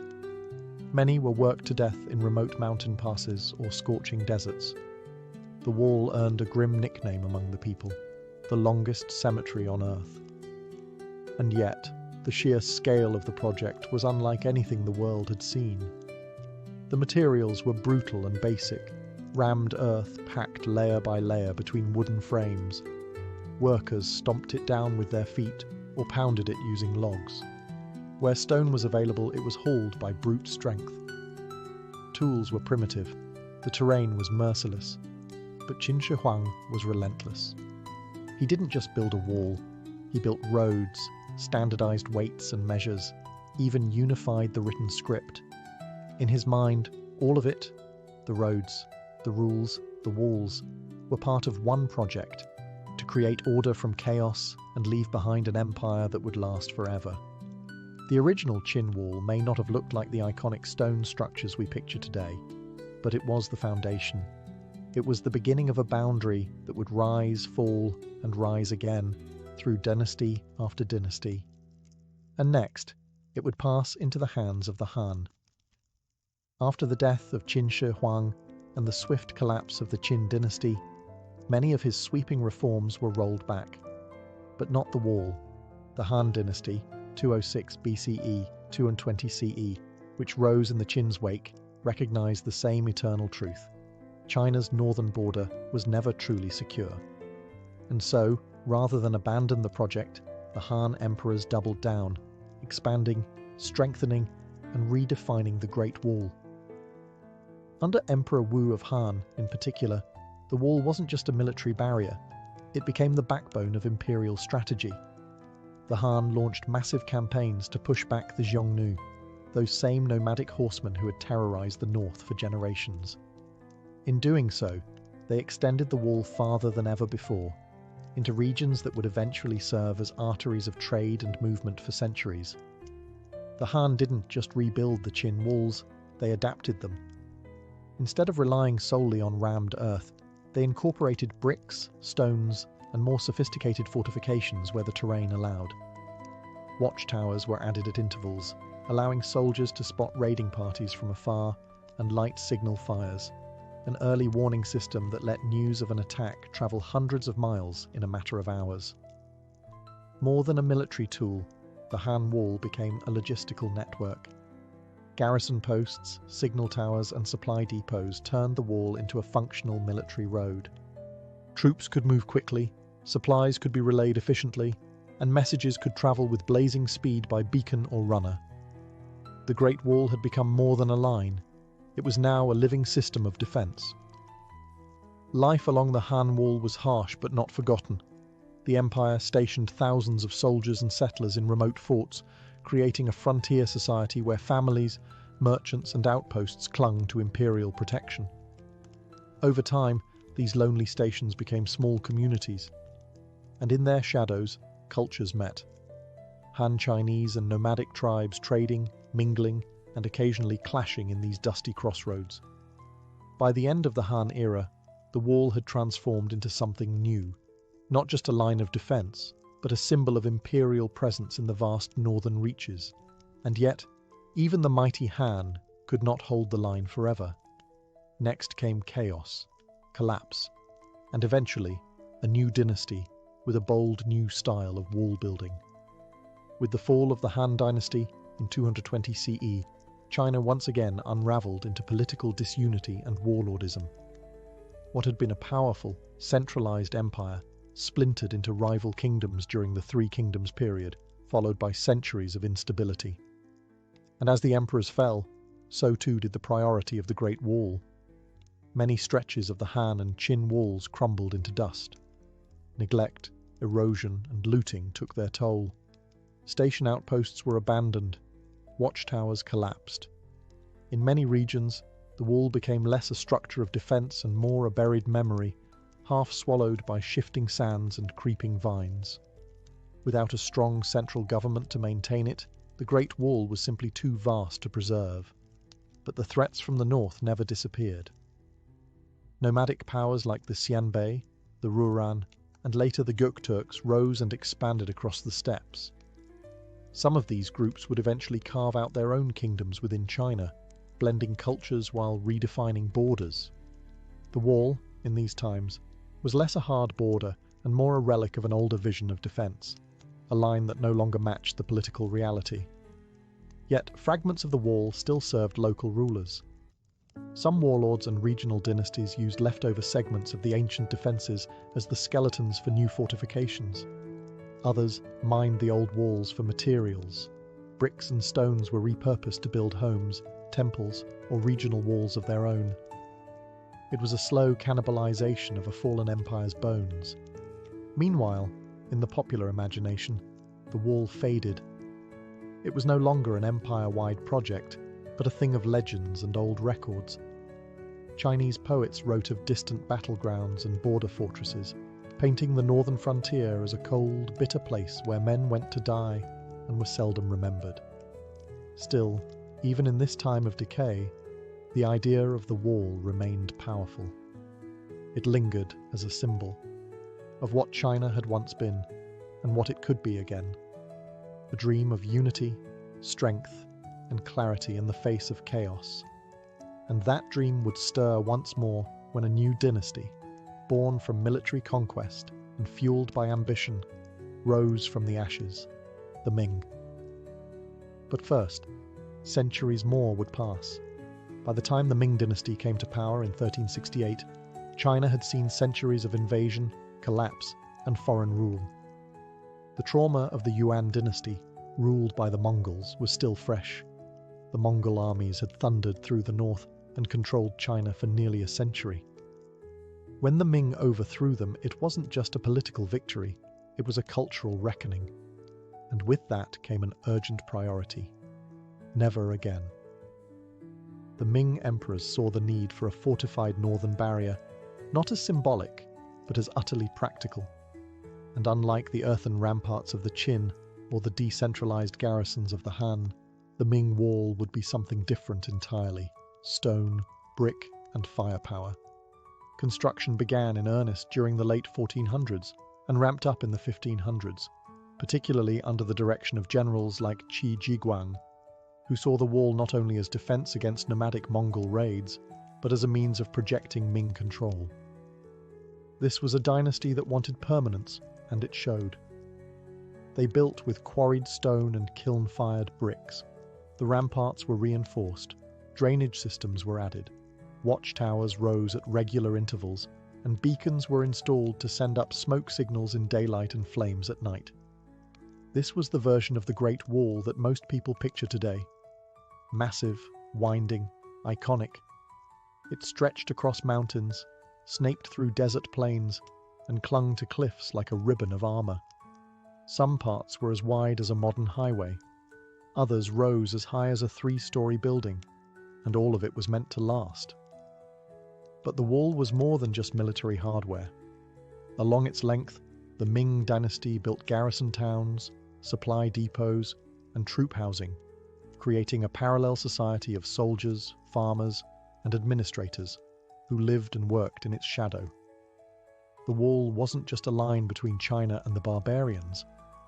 Many were worked to death in remote mountain passes or scorching deserts. The wall earned a grim nickname among the people, the longest cemetery on earth. And yet, the sheer scale of the project was unlike anything the world had seen. The materials were brutal and basic, rammed earth packed layer by layer between wooden frames. Workers stomped it down with their feet or pounded it using logs. Where stone was available, it was hauled by brute strength. Tools were primitive, the terrain was merciless, but Qin Shi Huang was relentless. He didn't just build a wall, he built roads, standardized weights and measures, even unified the written script. In his mind, all of it, the roads, the rules, the walls, were part of one project, to create order from chaos and leave behind an empire that would last forever. The original Qin wall may not have looked like the iconic stone structures we picture today, but it was the foundation. It was the beginning of a boundary that would rise, fall, and rise again, through dynasty after dynasty. And next, it would pass into the hands of the Han. After the death of Qin Shi Huang and the swift collapse of the Qin dynasty, many of his sweeping reforms were rolled back. But not the wall. The Han dynasty, 206 BCE, 220 CE, which rose in the Qin's wake, recognized the same eternal truth. China's northern border was never truly secure. And so, rather than abandon the project, the Han emperors doubled down, expanding, strengthening, and redefining the Great Wall. Under Emperor Wu of Han, in particular, the wall wasn't just a military barrier, it became the backbone of imperial strategy. The Han launched massive campaigns to push back the Xiongnu, those same nomadic horsemen who had terrorized the north for generations. In doing so, they extended the wall farther than ever before, into regions that would eventually serve as arteries of trade and movement for centuries. The Han didn't just rebuild the Qin walls, they adapted them. Instead of relying solely on rammed earth, they incorporated bricks, stones, and more sophisticated fortifications where the terrain allowed. Watchtowers were added at intervals, allowing soldiers to spot raiding parties from afar and light signal fires, an early warning system that let news of an attack travel hundreds of miles in a matter of hours. More than a military tool, the Han Wall became a logistical network. Garrison posts, signal towers, and supply depots turned the wall into a functional military road. Troops could move quickly, supplies could be relayed efficiently, and messages could travel with blazing speed by beacon or runner. The Great Wall had become more than a line. It was now a living system of defense. Life along the Han Wall was harsh but not forgotten. The Empire stationed thousands of soldiers and settlers in remote forts, creating a frontier society where families, merchants, and outposts clung to imperial protection. Over time, these lonely stations became small communities, and in their shadows, cultures met. Han Chinese and nomadic tribes trading, mingling, and occasionally clashing in these dusty crossroads. By the end of the Han era, the wall had transformed into something new, not just a line of defense, but a symbol of imperial presence in the vast northern reaches. And yet, even the mighty Han could not hold the line forever. Next came chaos, collapse, and eventually a new dynasty with a bold new style of wall building. With the fall of the Han dynasty in 220 CE, China once again unraveled into political disunity and warlordism. What had been a powerful, centralized empire splintered into rival kingdoms during the Three Kingdoms period, followed by centuries of instability. And as the emperors fell, so too did the priority of the Great Wall. Many stretches of the Han and Qin walls crumbled into dust. Neglect, erosion, and looting took their toll. Station outposts were abandoned. Watchtowers collapsed. In many regions, the wall became less a structure of defense and more a buried memory, half swallowed by shifting sands and creeping vines. Without a strong central government to maintain it, the Great Wall was simply too vast to preserve. But the threats from the north never disappeared. Nomadic powers like the Xianbei, the Rouran, and later the Gökturks rose and expanded across the steppes. Some of these groups would eventually carve out their own kingdoms within China, blending cultures while redefining borders. The wall, in these times, was less a hard border and more a relic of an older vision of defense, a line that no longer matched the political reality. Yet fragments of the wall still served local rulers. Some warlords and regional dynasties used leftover segments of the ancient defences as the skeletons for new fortifications. Others mined the old walls for materials. Bricks and stones were repurposed to build homes, temples, or regional walls of their own. It was a slow cannibalization of a fallen empire's bones. Meanwhile, in the popular imagination, the wall faded. It was no longer an empire-wide project, but a thing of legends and old records. Chinese poets wrote of distant battlegrounds and border fortresses, painting the northern frontier as a cold, bitter place where men went to die and were seldom remembered. Still, even in this time of decay, the idea of the wall remained powerful. It lingered as a symbol of what China had once been and what it could be again. A dream of unity, strength, and clarity in the face of chaos. And that dream would stir once more when a new dynasty, born from military conquest and fueled by ambition, rose from the ashes, the Ming. But first, centuries more would pass. By the time the Ming dynasty came to power in 1368, China had seen centuries of invasion, collapse, and foreign rule. The trauma of the Yuan dynasty, ruled by the Mongols, was still fresh. The Mongol armies had thundered through the north and controlled China for nearly a century. When the Ming overthrew them, it wasn't just a political victory, it was a cultural reckoning. And with that came an urgent priority: never again. The Ming emperors saw the need for a fortified northern barrier, not as symbolic, but as utterly practical. And unlike the earthen ramparts of the Qin or the decentralized garrisons of the Han, the Ming wall would be something different entirely: stone, brick, and firepower. Construction began in earnest during the late 1400s and ramped up in the 1500s, particularly under the direction of generals like Qi Jiguang, who saw the wall not only as defense against nomadic Mongol raids, but as a means of projecting Ming control. This was a dynasty that wanted permanence, and it showed. They built with quarried stone and kiln-fired bricks. The ramparts were reinforced, drainage systems were added, watchtowers rose at regular intervals, and beacons were installed to send up smoke signals in daylight and flames at night. This was the version of the Great Wall that most people picture today. Massive, winding, iconic. It stretched across mountains, snaked through desert plains, and clung to cliffs like a ribbon of armor. Some parts were as wide as a modern highway. Others rose as high as a 3-story building, and all of it was meant to last. But the wall was more than just military hardware. Along its length, the Ming dynasty built garrison towns, supply depots, and troop housing, creating a parallel society of soldiers, farmers, and administrators, who lived and worked in its shadow. The wall wasn't just a line between China and the barbarians,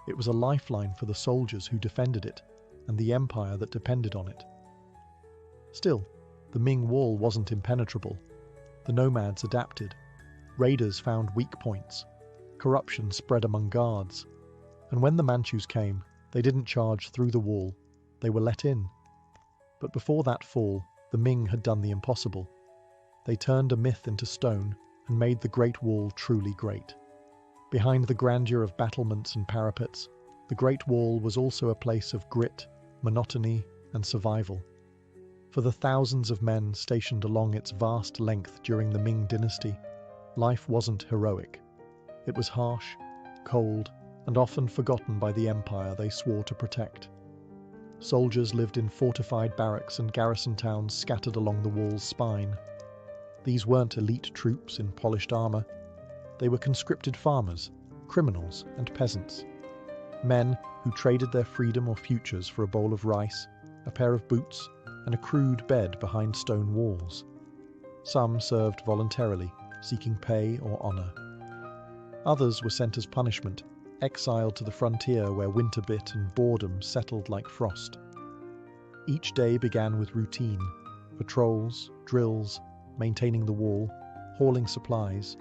it was a lifeline for the soldiers who defended it and the empire that depended on it. Still, the Ming Wall wasn't impenetrable. The nomads adapted. Raiders found weak points. Corruption spread among guards. And when the Manchus came, they didn't charge through the wall. They were let in. But before that fall, the Ming had done the impossible. They turned a myth into stone and made the Great Wall truly great. Behind the grandeur of battlements and parapets, the Great Wall was also a place of grit, monotony, and survival. For the thousands of men stationed along its vast length during the Ming dynasty, life wasn't heroic. It was harsh, cold, and often forgotten by the empire they swore to protect. Soldiers lived in fortified barracks and garrison towns scattered along the wall's spine. These weren't elite troops in polished armor. They were conscripted farmers, criminals, and peasants. Men who traded their freedom or futures for a bowl of rice, a pair of boots, and a crude bed behind stone walls. Some served voluntarily, seeking pay or honor. Others were sent as punishment, exiled to the frontier where winter bit and boredom settled like frost. Each day began with routine: patrols, drills, maintaining the wall, hauling supplies.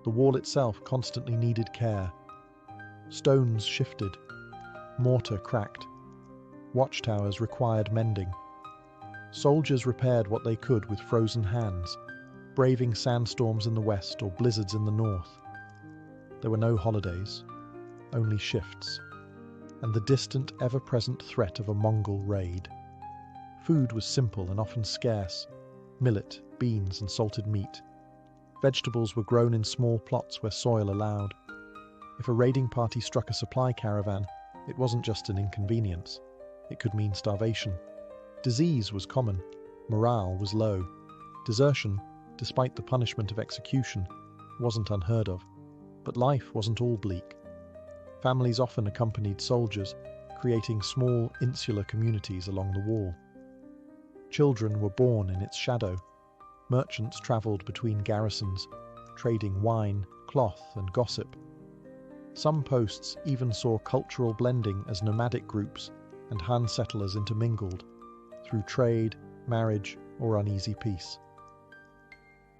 The wall itself constantly needed care. Stones shifted, mortar cracked, watchtowers required mending. Soldiers repaired what they could with frozen hands, braving sandstorms in the west or blizzards in the north. There were no holidays, only shifts, and the distant, ever-present threat of a Mongol raid. Food was simple and often scarce: millet, beans, and salted meat. Vegetables were grown in small plots where soil allowed. If a raiding party struck a supply caravan, it wasn't just an inconvenience. It could mean starvation. Disease was common. Morale was low. Desertion, despite the punishment of execution, wasn't unheard of. But life wasn't all bleak. Families often accompanied soldiers, creating small, insular communities along the wall. Children were born in its shadow. Merchants travelled between garrisons, trading wine, cloth, and gossip. Some posts even saw cultural blending as nomadic groups and Han settlers intermingled, through trade, marriage, or uneasy peace.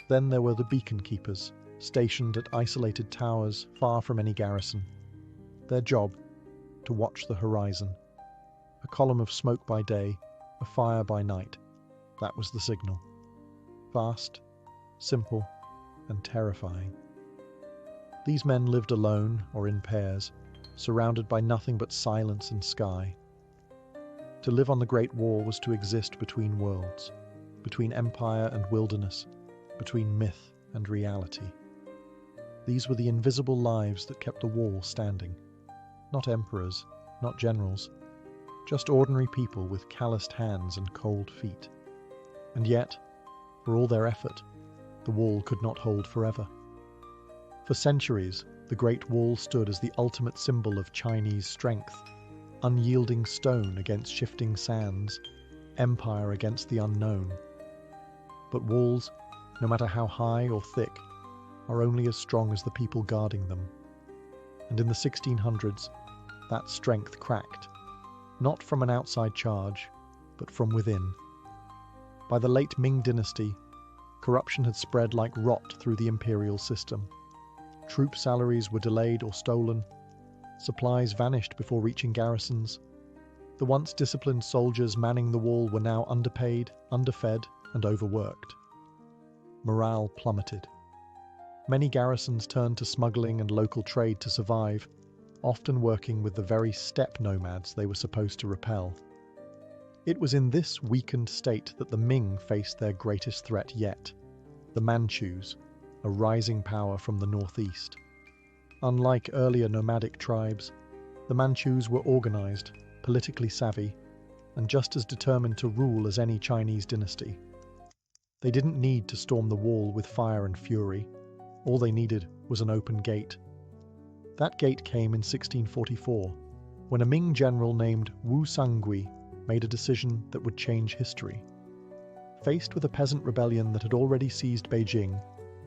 Then there were the beacon keepers, stationed at isolated towers far from any garrison. Their job, to watch the horizon. A column of smoke by day, a fire by night. That was the signal. Fast, simple, and terrifying. These men lived alone or in pairs, surrounded by nothing but silence and sky. To live on the Great Wall was to exist between worlds, between empire and wilderness, between myth and reality. These were the invisible lives that kept the wall standing. Not emperors, not generals, just ordinary people with calloused hands and cold feet. And yet, for all their effort, the wall could not hold forever. For centuries, the Great Wall stood as the ultimate symbol of Chinese strength: unyielding stone against shifting sands, empire against the unknown. But walls, no matter how high or thick, are only as strong as the people guarding them. And in the 1600s, that strength cracked, not from an outside charge, but from within. By the late Ming dynasty, corruption had spread like rot through the imperial system. Troop salaries were delayed or stolen. Supplies vanished before reaching garrisons. The once disciplined soldiers manning the wall were now underpaid, underfed, and overworked. Morale plummeted. Many garrisons turned to smuggling and local trade to survive, often working with the very steppe nomads they were supposed to repel. It was in this weakened state that the Ming faced their greatest threat yet: the Manchus, a rising power from the northeast. Unlike earlier nomadic tribes, the Manchus were organized, politically savvy, and just as determined to rule as any Chinese dynasty. They didn't need to storm the wall with fire and fury. All they needed was an open gate. That gate came in 1644, when a Ming general named Wu Sangui made a decision that would change history. Faced with a peasant rebellion that had already seized Beijing,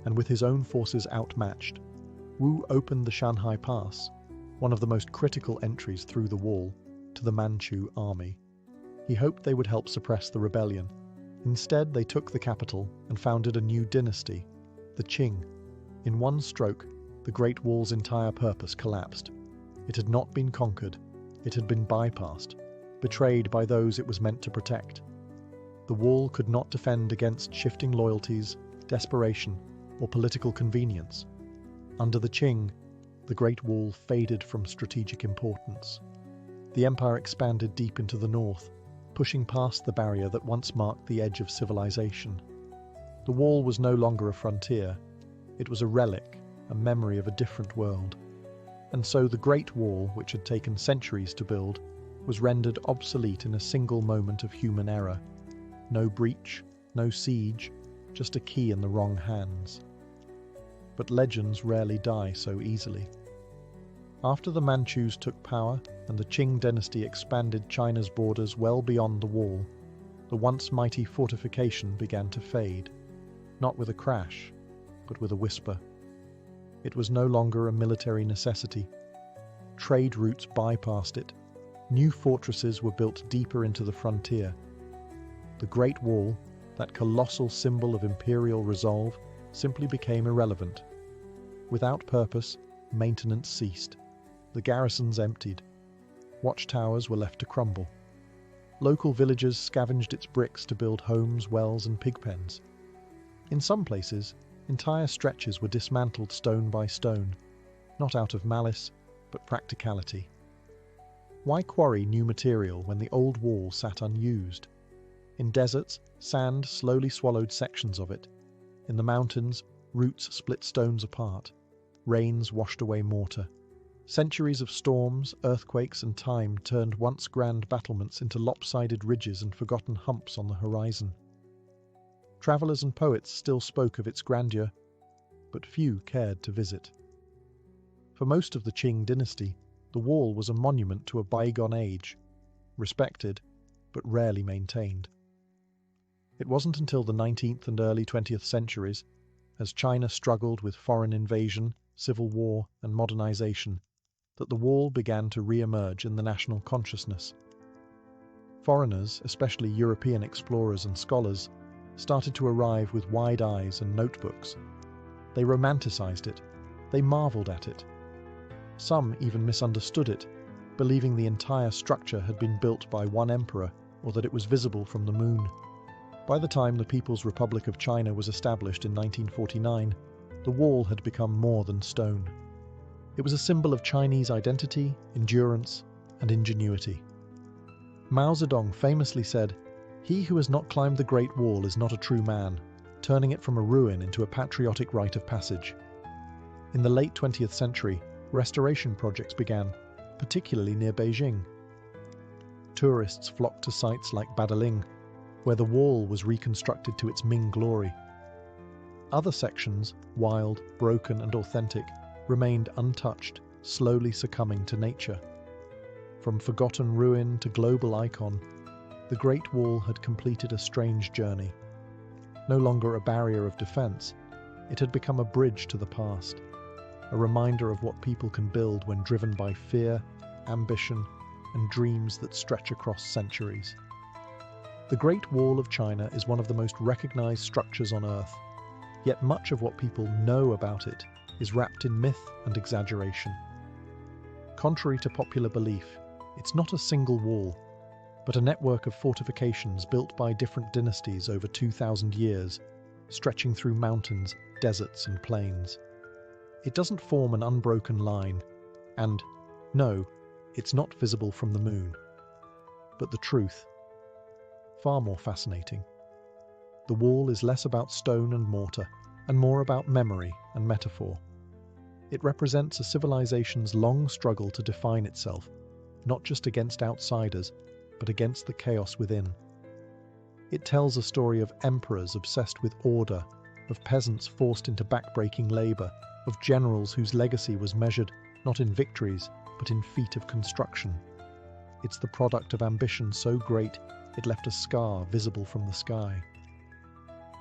and with his own forces outmatched, Wu opened the Shanhai Pass, one of the most critical entries through the wall, to the Manchu army. He hoped they would help suppress the rebellion. Instead, they took the capital and founded a new dynasty, the Qing. In one stroke, the Great Wall's entire purpose collapsed. It had not been conquered, it had been bypassed, betrayed by those it was meant to protect. The wall could not defend against shifting loyalties, desperation, or political convenience. Under the Qing, the Great Wall faded from strategic importance. The empire expanded deep into the north, pushing past the barrier that once marked the edge of civilization. The wall was no longer a frontier. It was a relic, a memory of a different world. And so the Great Wall, which had taken centuries to build, was rendered obsolete in a single moment of human error. No breach, no siege, just a key in the wrong hands. But legends rarely die so easily. After the Manchus took power and the Qing dynasty expanded China's borders well beyond the wall, the once mighty fortification began to fade, not with a crash, but with a whisper. It was no longer a military necessity. Trade routes bypassed it. New fortresses were built deeper into the frontier. The Great Wall, that colossal symbol of imperial resolve, simply became irrelevant. Without purpose, maintenance ceased. The garrisons emptied. Watchtowers were left to crumble. Local villagers scavenged its bricks to build homes, wells, and pig pens. In some places, entire stretches were dismantled stone by stone, not out of malice, but practicality. Why quarry new material when the old wall sat unused? In deserts, sand slowly swallowed sections of it. In the mountains, roots split stones apart. Rains washed away mortar. Centuries of storms, earthquakes, and time turned once grand battlements into lopsided ridges and forgotten humps on the horizon. Travellers and poets still spoke of its grandeur, but few cared to visit. For most of the Qing dynasty, the wall was a monument to a bygone age, respected, but rarely maintained. It wasn't until the 19th and early 20th centuries, as China struggled with foreign invasion, civil war, and modernization, that the wall began to re-emerge in the national consciousness. Foreigners, especially European explorers and scholars, started to arrive with wide eyes and notebooks. They romanticized it. They marveled at it. Some even misunderstood it, believing the entire structure had been built by one emperor or that it was visible from the moon. By the time the People's Republic of China was established in 1949, the wall had become more than stone. It was a symbol of Chinese identity, endurance, and ingenuity. Mao Zedong famously said, "He who has not climbed the Great Wall is not a true man," turning it from a ruin into a patriotic rite of passage. In the late 20th century, restoration projects began, particularly near Beijing. Tourists flocked to sites like Badaling, where the wall was reconstructed to its Ming glory. Other sections, wild, broken, and authentic, remained untouched, slowly succumbing to nature. From forgotten ruin to global icon, the Great Wall had completed a strange journey. No longer a barrier of defense, it had become a bridge to the past, a reminder of what people can build when driven by fear, ambition, and dreams that stretch across centuries. The Great Wall of China is one of the most recognized structures on Earth, yet much of what people know about it is wrapped in myth and exaggeration. Contrary to popular belief, it's not a single wall, but a network of fortifications built by different dynasties over 2,000 years, stretching through mountains, deserts, and plains. It doesn't form an unbroken line, and, no, it's not visible from the moon. But the truth, far more fascinating. The wall is less about stone and mortar, and more about memory and metaphor. It represents a civilization's long struggle to define itself, not just against outsiders, but against the chaos within. It tells a story of emperors obsessed with order, of peasants forced into backbreaking labor, of generals whose legacy was measured not in victories, but in feat of construction. It's the product of ambition so great it left a scar visible from the sky.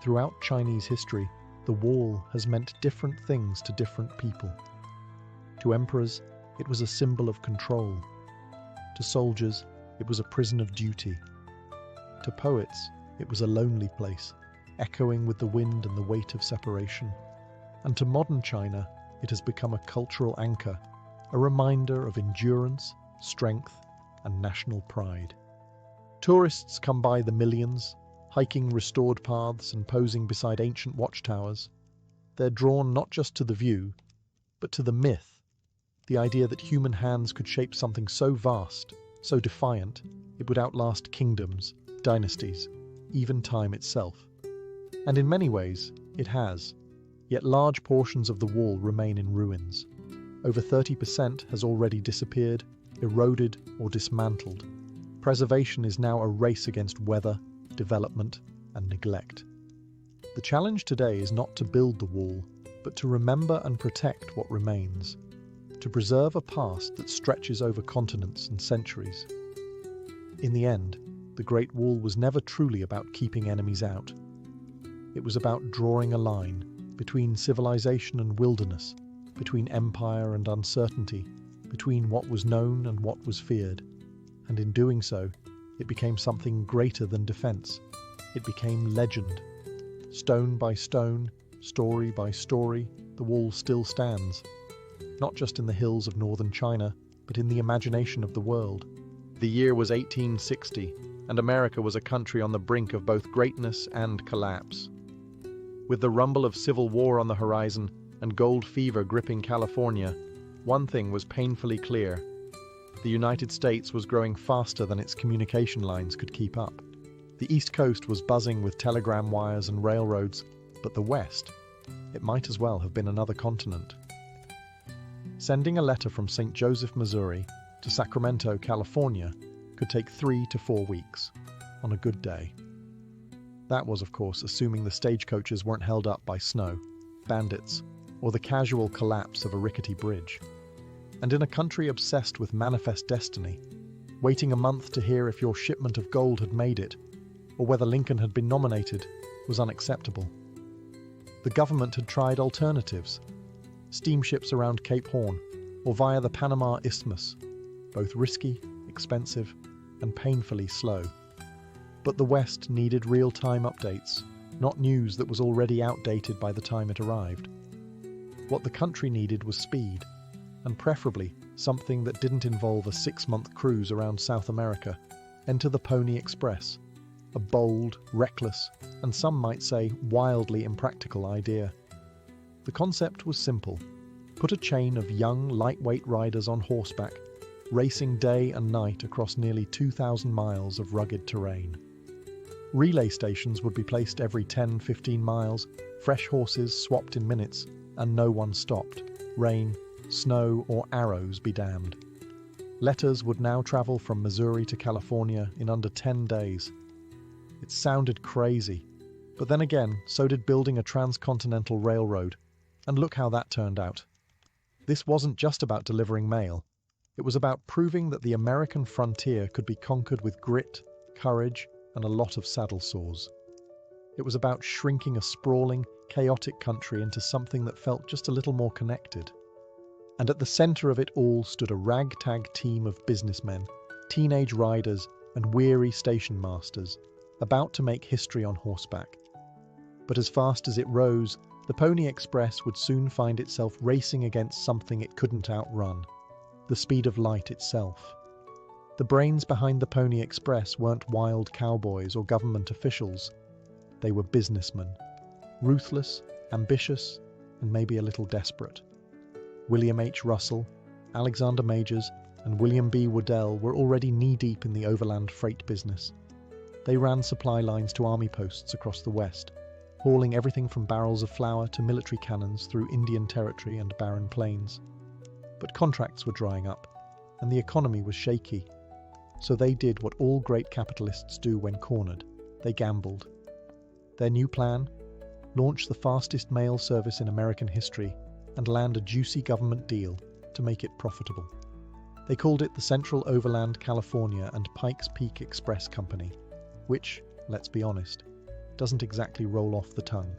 Throughout Chinese history, the wall has meant different things to different people. To emperors, it was a symbol of control. To soldiers, it was a prison of duty. To poets, it was a lonely place, echoing with the wind and the weight of separation. And to modern China, it has become a cultural anchor, a reminder of endurance, strength, and national pride. Tourists come by the millions, hiking restored paths and posing beside ancient watchtowers. They're drawn not just to the view, but to the myth, the idea that human hands could shape something so vast, so defiant, it would outlast kingdoms, dynasties, even time itself. And in many ways, it has. Yet large portions of the wall remain in ruins. Over 30% has already disappeared, eroded, or dismantled. Preservation is now a race against weather, development, and neglect. The challenge today is not to build the wall, but to remember and protect what remains, to preserve a past that stretches over continents and centuries. In the end, the Great Wall was never truly about keeping enemies out. It was about drawing a line between civilization and wilderness, between empire and uncertainty, between what was known and what was feared. And in doing so, it became something greater than defense. It became legend. Stone by stone, story by story, the wall still stands. Not just in the hills of northern China, but in the imagination of the world. The year was 1860, and America was a country on the brink of both greatness and collapse. With the rumble of civil war on the horizon and gold fever gripping California, one thing was painfully clear. The United States was growing faster than its communication lines could keep up. The East Coast was buzzing with telegram wires and railroads, but the West, it might as well have been another continent. Sending a letter from St. Joseph, Missouri, to Sacramento, California, could take 3 to 4 weeks, on a good day. That was, of course, assuming the stagecoaches weren't held up by snow, bandits, or the casual collapse of a rickety bridge. And in a country obsessed with manifest destiny, waiting a month to hear if your shipment of gold had made it, or whether Lincoln had been nominated, was unacceptable. The government had tried alternatives, steamships around Cape Horn, or via the Panama Isthmus, both risky, expensive, and painfully slow. But the West needed real-time updates, not news that was already outdated by the time it arrived. What the country needed was speed, and preferably something that didn't involve a 6-month cruise around South America. Enter the Pony Express, a bold, reckless, and some might say wildly impractical idea. The concept was simple. Put a chain of young, lightweight riders on horseback, racing day and night across nearly 2,000 miles of rugged terrain. Relay stations would be placed every 10-15 miles, fresh horses swapped in minutes, and no one stopped. Rain, snow, or arrows be damned. Letters would now travel from Missouri to California in under 10 days. It sounded crazy, but then again, so did building a transcontinental railroad, and look how that turned out. This wasn't just about delivering mail. It was about proving that the American frontier could be conquered with grit, courage, and a lot of saddle sores. It was about shrinking a sprawling, chaotic country into something that felt just a little more connected. And at the center of it all stood a ragtag team of businessmen, teenage riders, and weary station masters, about to make history on horseback. But as fast as it rose, the Pony Express would soon find itself racing against something it couldn't outrun: the speed of light itself. The brains behind the Pony Express weren't wild cowboys or government officials. They were businessmen, ruthless, ambitious, and maybe a little desperate. William H. Russell, Alexander Majors, and William B. Waddell were already knee-deep in the overland freight business. They ran supply lines to army posts across the West, hauling everything from barrels of flour to military cannons through Indian Territory and barren plains. But contracts were drying up, and the economy was shaky. So they did what all great capitalists do when cornered. They gambled. Their new plan? Launch the fastest mail service in American history and land a juicy government deal to make it profitable. They called it the Central Overland California and Pikes Peak Express Company, which, let's be honest, doesn't exactly roll off the tongue.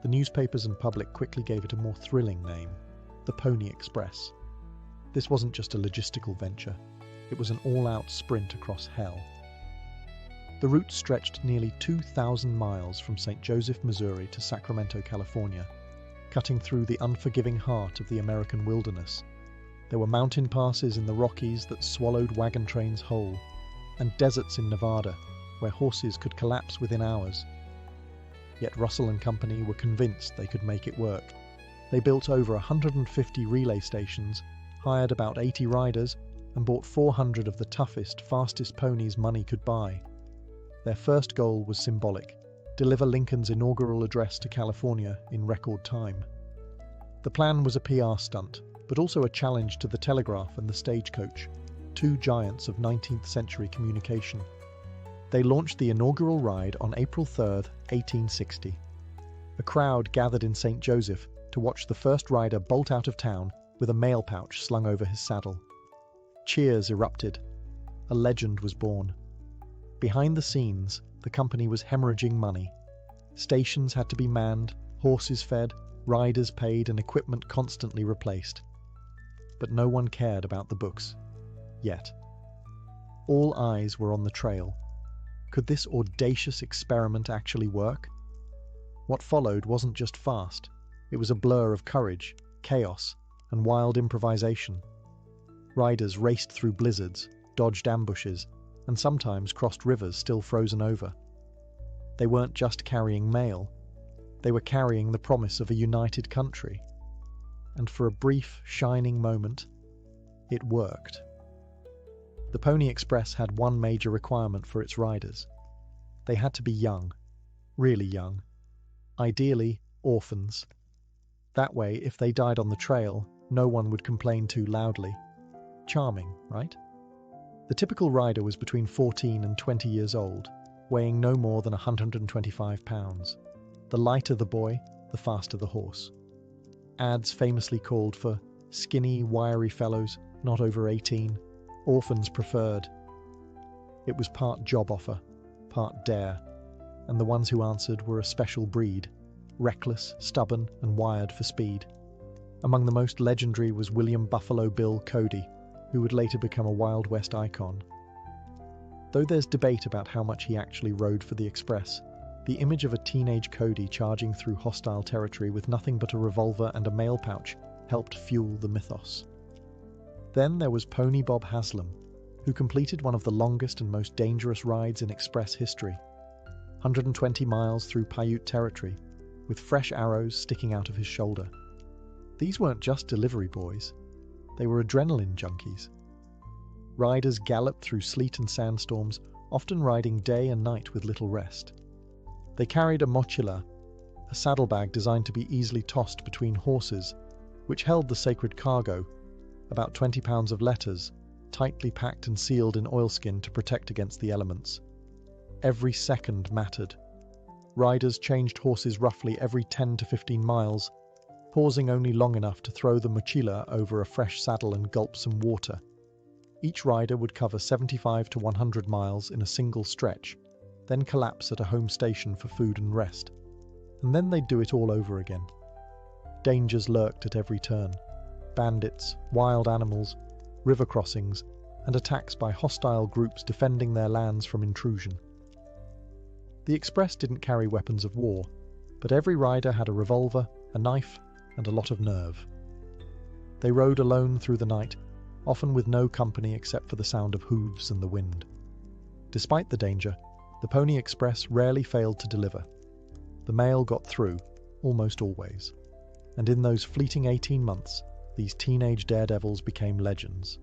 The newspapers and public quickly gave it a more thrilling name, the Pony Express. This wasn't just a logistical venture, it was an all-out sprint across hell. The route stretched nearly 2,000 miles from St. Joseph, Missouri to Sacramento, California, cutting through the unforgiving heart of the American wilderness. There were mountain passes in the Rockies that swallowed wagon trains whole, and deserts in Nevada where horses could collapse within hours. Yet Russell and Company were convinced they could make it work. They built over 150 relay stations, hired about 80 riders, and bought 400 of the toughest, fastest ponies money could buy. Their first goal was symbolic: deliver Lincoln's inaugural address to California in record time. The plan was a PR stunt, but also a challenge to the telegraph and the stagecoach, two giants of 19th century communication. They launched the inaugural ride on April 3, 1860. A crowd gathered in St. Joseph to watch the first rider bolt out of town with a mail pouch slung over his saddle. Cheers erupted. A legend was born. Behind the scenes, the company was hemorrhaging money. Stations had to be manned, horses fed, riders paid, and equipment constantly replaced. But no one cared about the books. Yet. All eyes were on the trail. Could this audacious experiment actually work? What followed wasn't just fast. It was a blur of courage, chaos, and wild improvisation. Riders raced through blizzards, dodged ambushes, and sometimes crossed rivers still frozen over. They weren't just carrying mail. They were carrying the promise of a united country. And for a brief, shining moment, it worked. The Pony Express had one major requirement for its riders. They had to be young, really young. Ideally, orphans. That way, if they died on the trail, no one would complain too loudly. Charming, right? The typical rider was between 14 and 20 years old, weighing no more than 125 pounds. The lighter the boy, the faster the horse. Ads famously called for skinny, wiry fellows, not over 18, orphans preferred. It was part job offer, part dare, and the ones who answered were a special breed, reckless, stubborn, and wired for speed. Among the most legendary was William Buffalo Bill Cody, who would later become a Wild West icon. Though there's debate about how much he actually rode for the Express, the image of a teenage Cody charging through hostile territory with nothing but a revolver and a mail pouch helped fuel the mythos. Then there was Pony Bob Haslam, who completed one of the longest and most dangerous rides in Express history, 120 miles through Paiute territory, with fresh arrows sticking out of his shoulder. These weren't just delivery boys, they were adrenaline junkies. Riders galloped through sleet and sandstorms, often riding day and night with little rest. They carried a mochila, a saddlebag designed to be easily tossed between horses, which held the sacred cargo, about 20 pounds of letters, tightly packed and sealed in oilskin to protect against the elements. Every second mattered. Riders changed horses roughly every 10 to 15 miles, pausing only long enough to throw the mochila over a fresh saddle and gulp some water. Each rider would cover 75 to 100 miles in a single stretch, then collapse at a home station for food and rest. And then they'd do it all over again. Dangers lurked at every turn. Bandits, wild animals, river crossings, and attacks by hostile groups defending their lands from intrusion. The Express didn't carry weapons of war, but every rider had a revolver, a knife, and a lot of nerve. They rode alone through the night, often with no company except for the sound of hooves and the wind. Despite the danger, the Pony Express rarely failed to deliver. The mail got through, almost always. And in those fleeting 18 months, these teenage daredevils became legends,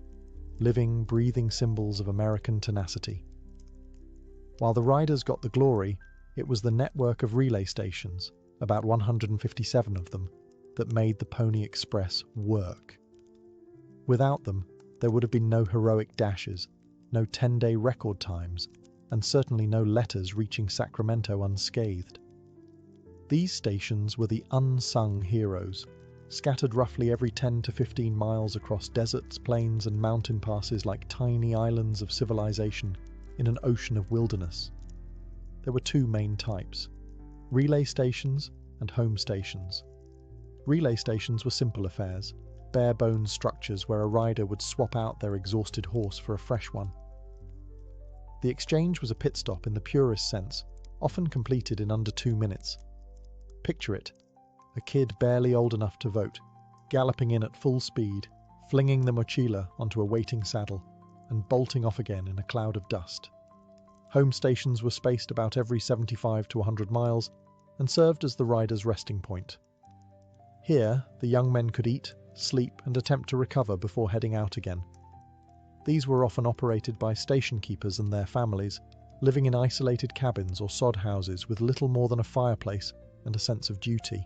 living, breathing symbols of American tenacity. While the riders got the glory, it was the network of relay stations, about 157 of them, that made the Pony Express work. Without them, there would have been no heroic dashes, no 10-day record times, and certainly no letters reaching Sacramento unscathed. These stations were the unsung heroes, scattered roughly every 10 to 15 miles across deserts, plains, and mountain passes like tiny islands of civilization in an ocean of wilderness. There were two main types: Relay stations and home stations. Relay stations were simple affairs, bare-bones structures where a rider would swap out their exhausted horse for a fresh one. The exchange was a pit stop in the purest sense, often completed in under 2 minutes. Picture it, a kid barely old enough to vote, galloping in at full speed, flinging the mochila onto a waiting saddle, and bolting off again in a cloud of dust. Home stations were spaced about every 75 to 100 miles and served as the rider's resting point. Here, the young men could eat, sleep, and attempt to recover before heading out again. These were often operated by station keepers and their families, living in isolated cabins or sod houses with little more than a fireplace and a sense of duty.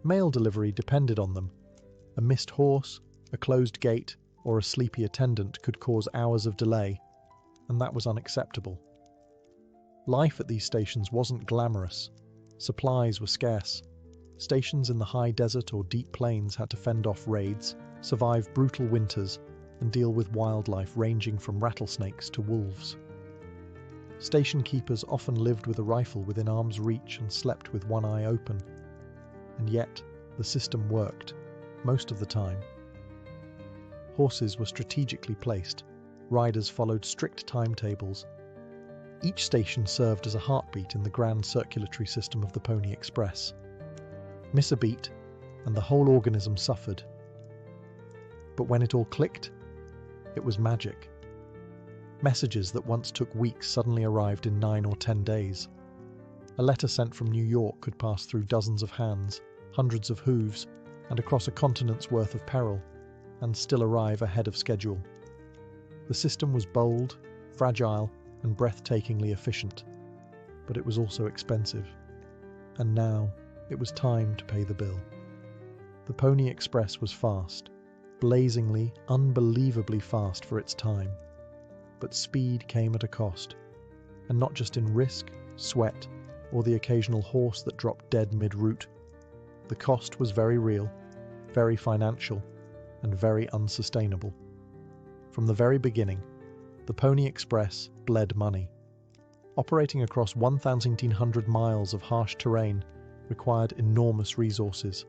Mail delivery depended on them. A missed horse, a closed gate, or a sleepy attendant could cause hours of delay, and that was unacceptable. Life at these stations wasn't glamorous. Supplies were scarce. Stations in the high desert or deep plains had to fend off raids, survive brutal winters, and deal with wildlife ranging from rattlesnakes to wolves. Station keepers often lived with a rifle within arm's reach and slept with one eye open. And yet, the system worked, most of the time. Horses were strategically placed. Riders followed strict timetables. Each station served as a heartbeat in the grand circulatory system of the Pony Express. Miss a beat, and the whole organism suffered. But when it all clicked, it was magic. Messages that once took weeks suddenly arrived in 9 or 10 days. A letter sent from New York could pass through dozens of hands, hundreds of hooves, and across a continent's worth of peril, and still arrive ahead of schedule. The system was bold, fragile, and breathtakingly efficient, but it was also expensive. And now, it was time to pay the bill. The Pony Express was fast, blazingly, unbelievably fast for its time. But speed came at a cost, and not just in risk, sweat, or the occasional horse that dropped dead mid-route. The cost was very real, very financial, and very unsustainable. From the very beginning, the Pony Express bled money. Operating across 1,700 miles of harsh terrain required enormous resources.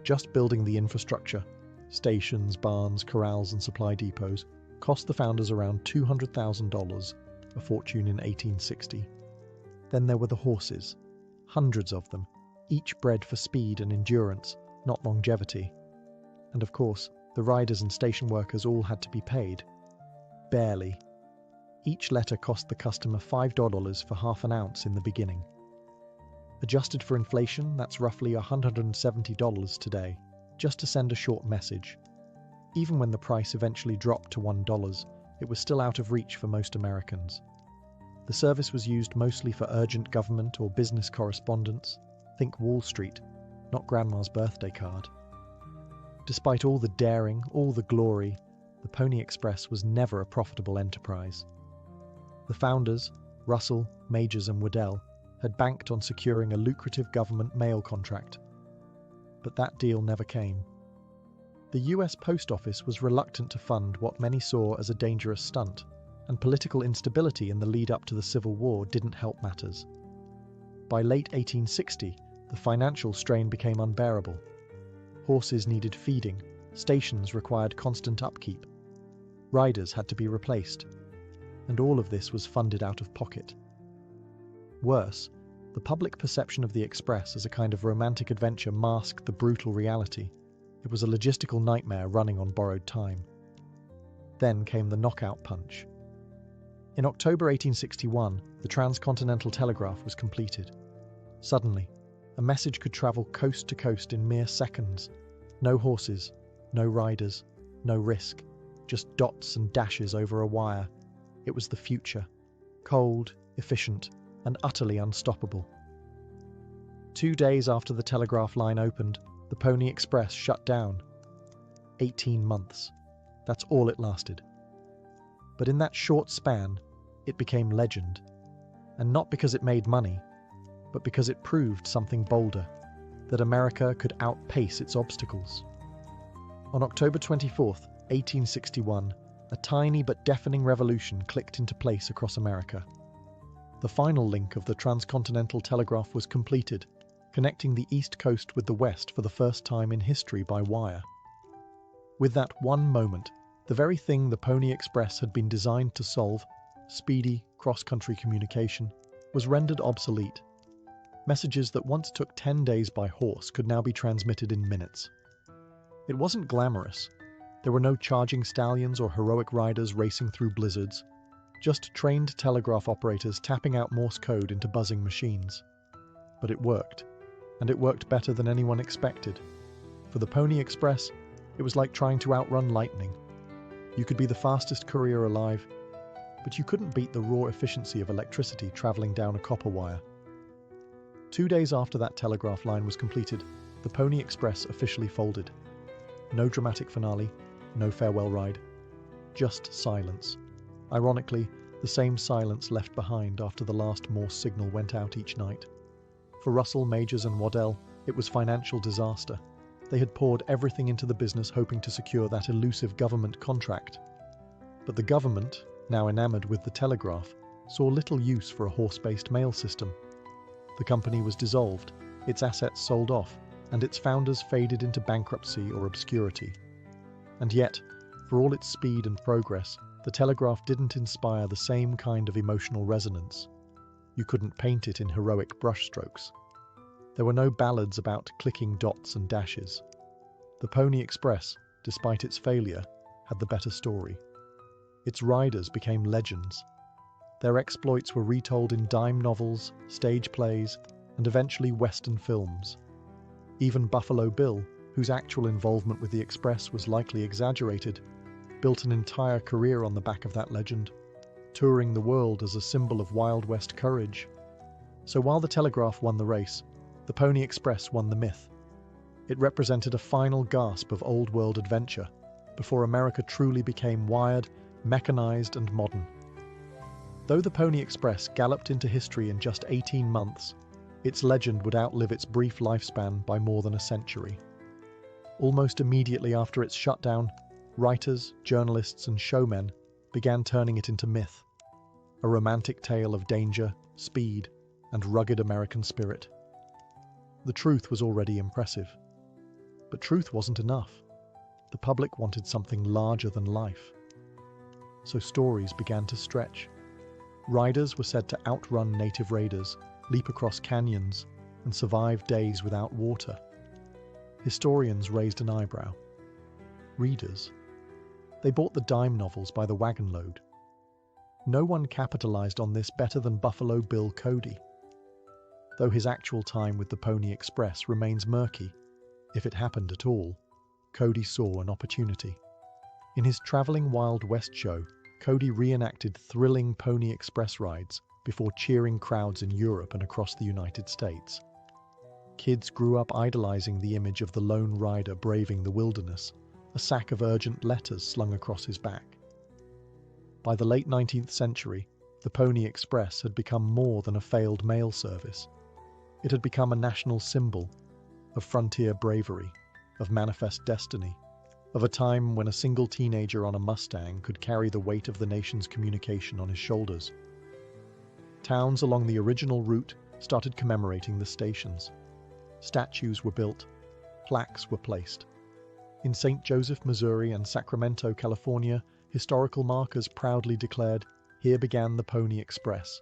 Just building the infrastructure, stations, barns, corrals, and supply depots, cost the founders around $200,000, a fortune in 1860. Then there were the horses, hundreds of them, each bred for speed and endurance, not longevity. And of course, the riders and station workers all had to be paid. Barely. Each letter cost the customer $5 for half an ounce in the beginning. Adjusted for inflation, that's roughly $170 today, just to send a short message. Even when the price eventually dropped to $1, it was still out of reach for most Americans. The service was used mostly for urgent government or business correspondence. Think Wall Street, not Grandma's birthday card. Despite all the daring, all the glory, the Pony Express was never a profitable enterprise. The founders, Russell, Majors and Waddell, had banked on securing a lucrative government mail contract. But that deal never came. The US Post Office was reluctant to fund what many saw as a dangerous stunt, and political instability in the lead-up to the Civil War didn't help matters. By late 1860, the financial strain became unbearable. Horses needed feeding, stations required constant upkeep, riders had to be replaced, and all of this was funded out of pocket. Worse, the public perception of the Express as a kind of romantic adventure masked the brutal reality. It was a logistical nightmare running on borrowed time. Then came the knockout punch. In October 1861, the transcontinental telegraph was completed. Suddenly, a message could travel coast to coast in mere seconds. No horses, no riders, no risk, just dots and dashes over a wire. It was the future, cold, efficient, and utterly unstoppable. 2 days after the telegraph line opened, the Pony Express shut down. 18 months. That's all it lasted. But in that short span, it became legend. And not because it made money, but because it proved something bolder, that America could outpace its obstacles. On October 24th, 1861, a tiny but deafening revolution clicked into place across America. The final link of the transcontinental telegraph was completed, connecting the East Coast with the West for the first time in history by wire. With that one moment, the very thing the Pony Express had been designed to solve, speedy cross-country communication, was rendered obsolete. Messages that once took 10 days by horse could now be transmitted in minutes. It wasn't glamorous. There were no charging stallions or heroic riders racing through blizzards, just trained telegraph operators tapping out Morse code into buzzing machines. But it worked, and it worked better than anyone expected. For the Pony Express, it was like trying to outrun lightning. You could be the fastest courier alive, but you couldn't beat the raw efficiency of electricity traveling down a copper wire. 2 days after that telegraph line was completed, the Pony Express officially folded. No dramatic finale, no farewell ride, just silence. Ironically, the same silence left behind after the last Morse signal went out each night. For Russell, Majors and Waddell, it was financial disaster. They had poured everything into the business hoping to secure that elusive government contract. But the government, now enamored with the telegraph, saw little use for a horse-based mail system. The company was dissolved, its assets sold off, and its founders faded into bankruptcy or obscurity. And yet, for all its speed and progress, the telegraph didn't inspire the same kind of emotional resonance. You couldn't paint it in heroic brushstrokes. There were no ballads about clicking dots and dashes. The Pony Express, despite its failure, had the better story. Its riders became legends. Their exploits were retold in dime novels, stage plays, and eventually Western films. Even Buffalo Bill, whose actual involvement with the Express was likely exaggerated, built an entire career on the back of that legend, touring the world as a symbol of Wild West courage. So while the telegraph won the race, the Pony Express won the myth. It represented a final gasp of old-world adventure, before America truly became wired, mechanized, and modern. Though the Pony Express galloped into history in just 18 months, its legend would outlive its brief lifespan by more than a century. Almost immediately after its shutdown, writers, journalists, and showmen began turning it into myth, a romantic tale of danger, speed, and rugged American spirit. The truth was already impressive. But truth wasn't enough. The public wanted something larger than life. So stories began to stretch. Riders were said to outrun native raiders, leap across canyons, and survive days without water. Historians raised an eyebrow. Readers? They bought the dime novels by the wagon load. No one capitalized on this better than Buffalo Bill Cody. Though his actual time with the Pony Express remains murky, if it happened at all, Cody saw an opportunity. In his traveling Wild West show, Cody reenacted thrilling Pony Express rides before cheering crowds in Europe and across the United States. Kids grew up idolizing the image of the lone rider braving the wilderness, a sack of urgent letters slung across his back. By the late 19th century, the Pony Express had become more than a failed mail service. It had become a national symbol of frontier bravery, of manifest destiny, of a time when a single teenager on a Mustang could carry the weight of the nation's communication on his shoulders. Towns along the original route started commemorating the stations. Statues were built, plaques were placed. In St. Joseph, Missouri and Sacramento, California, historical markers proudly declared, "Here began the Pony Express."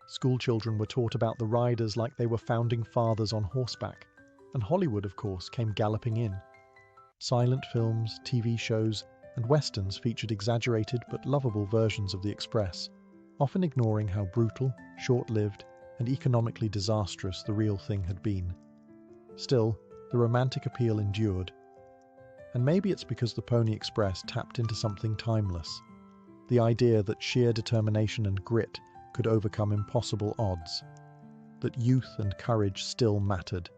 Schoolchildren were taught about the riders like they were founding fathers on horseback, and Hollywood, of course, came galloping in. Silent films, TV shows, and westerns featured exaggerated but lovable versions of the Express, often ignoring how brutal, short-lived, and economically disastrous the real thing had been. Still, the romantic appeal endured. And maybe it's because the Pony Express tapped into something timeless, the idea that sheer determination and grit could overcome impossible odds, that youth and courage still mattered,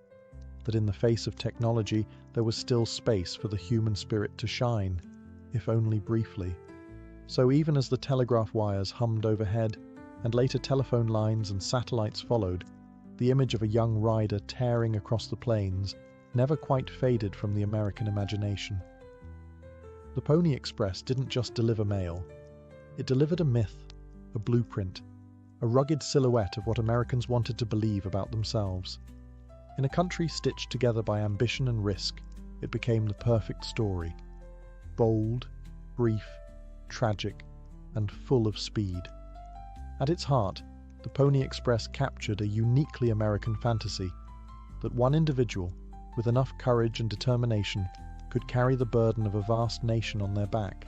that in the face of technology there was still space for the human spirit to shine, if only briefly. So even as the telegraph wires hummed overhead, and later telephone lines and satellites followed, the image of a young rider tearing across the plains never quite faded from the American imagination. The Pony Express didn't just deliver mail. It delivered a myth, a blueprint, a rugged silhouette of what Americans wanted to believe about themselves. In a country stitched together by ambition and risk, it became the perfect story. Bold, brief, tragic, and full of speed. At its heart, the Pony Express captured a uniquely American fantasy that one individual, with enough courage and determination, could carry the burden of a vast nation on their back.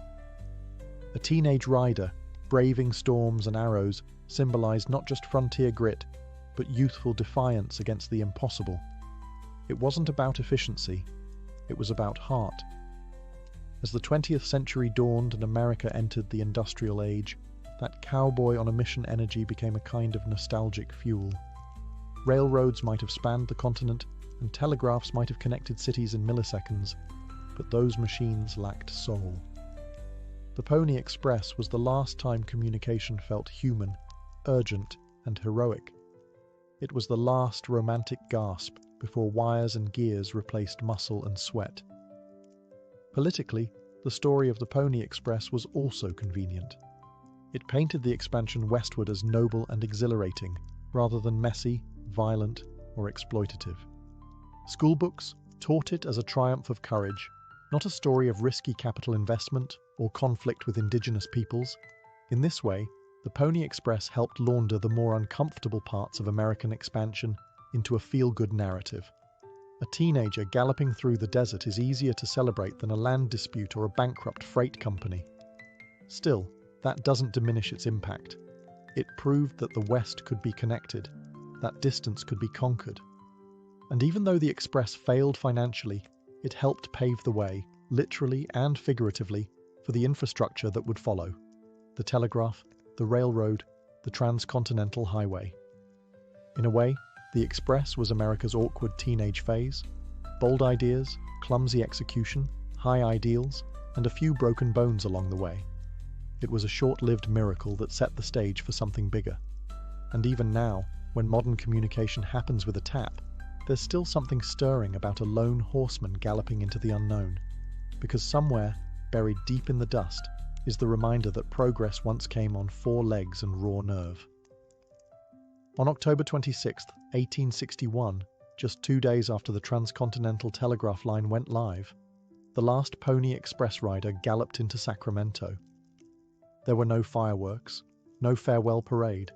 A teenage rider, braving storms and arrows, symbolized not just frontier grit, but youthful defiance against the impossible. It wasn't about efficiency, it was about heart. As the 20th century dawned and America entered the industrial age, that cowboy on a mission energy became a kind of nostalgic fuel. Railroads might have spanned the continent, and telegraphs might have connected cities in milliseconds, but those machines lacked soul. The Pony Express was the last time communication felt human, urgent, and heroic. It was the last romantic gasp before wires and gears replaced muscle and sweat. Politically, the story of the Pony Express was also convenient. It painted the expansion westward as noble and exhilarating, rather than messy, violent, or exploitative. Schoolbooks taught it as a triumph of courage, not a story of risky capital investment or conflict with indigenous peoples. In this way, the Pony Express helped launder the more uncomfortable parts of American expansion into a feel-good narrative. A teenager galloping through the desert is easier to celebrate than a land dispute or a bankrupt freight company. Still, that doesn't diminish its impact. It proved that the West could be connected, that distance could be conquered. And even though the Express failed financially, it helped pave the way, literally and figuratively, for the infrastructure that would follow: the telegraph, the railroad, the transcontinental highway. In a way, the Express was America's awkward teenage phase: bold ideas, clumsy execution, high ideals, and a few broken bones along the way. It was a short-lived miracle that set the stage for something bigger. And even now, when modern communication happens with a tap, there's still something stirring about a lone horseman galloping into the unknown, because somewhere, buried deep in the dust, is the reminder that progress once came on 4 legs and raw nerve. On October 26, 1861, just 2 days after the transcontinental telegraph line went live, the last Pony Express rider galloped into Sacramento. There were no fireworks, no farewell parade,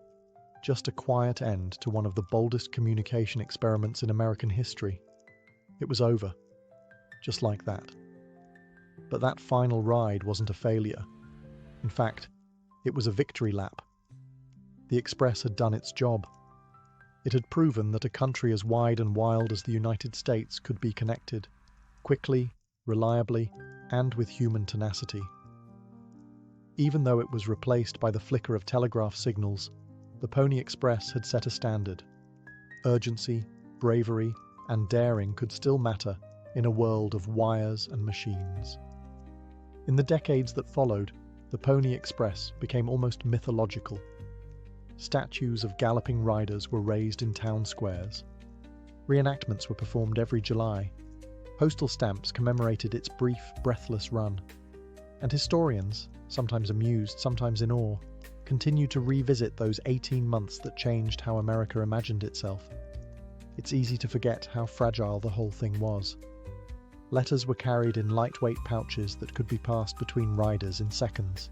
just a quiet end to one of the boldest communication experiments in American history. It was over, just like that. But that final ride wasn't a failure. In fact, it was a victory lap. The Express had done its job. It had proven that a country as wide and wild as the United States could be connected, quickly, reliably, and with human tenacity. Even though it was replaced by the flicker of telegraph signals, the Pony Express had set a standard. Urgency, bravery, and daring could still matter in a world of wires and machines. In the decades that followed, the Pony Express became almost mythological. Statues of galloping riders were raised in town squares. Reenactments were performed every July. Postal stamps commemorated its brief, breathless run. And historians, sometimes amused, sometimes in awe, continued to revisit those 18 months that changed how America imagined itself. It's easy to forget how fragile the whole thing was. Letters were carried in lightweight pouches that could be passed between riders in seconds.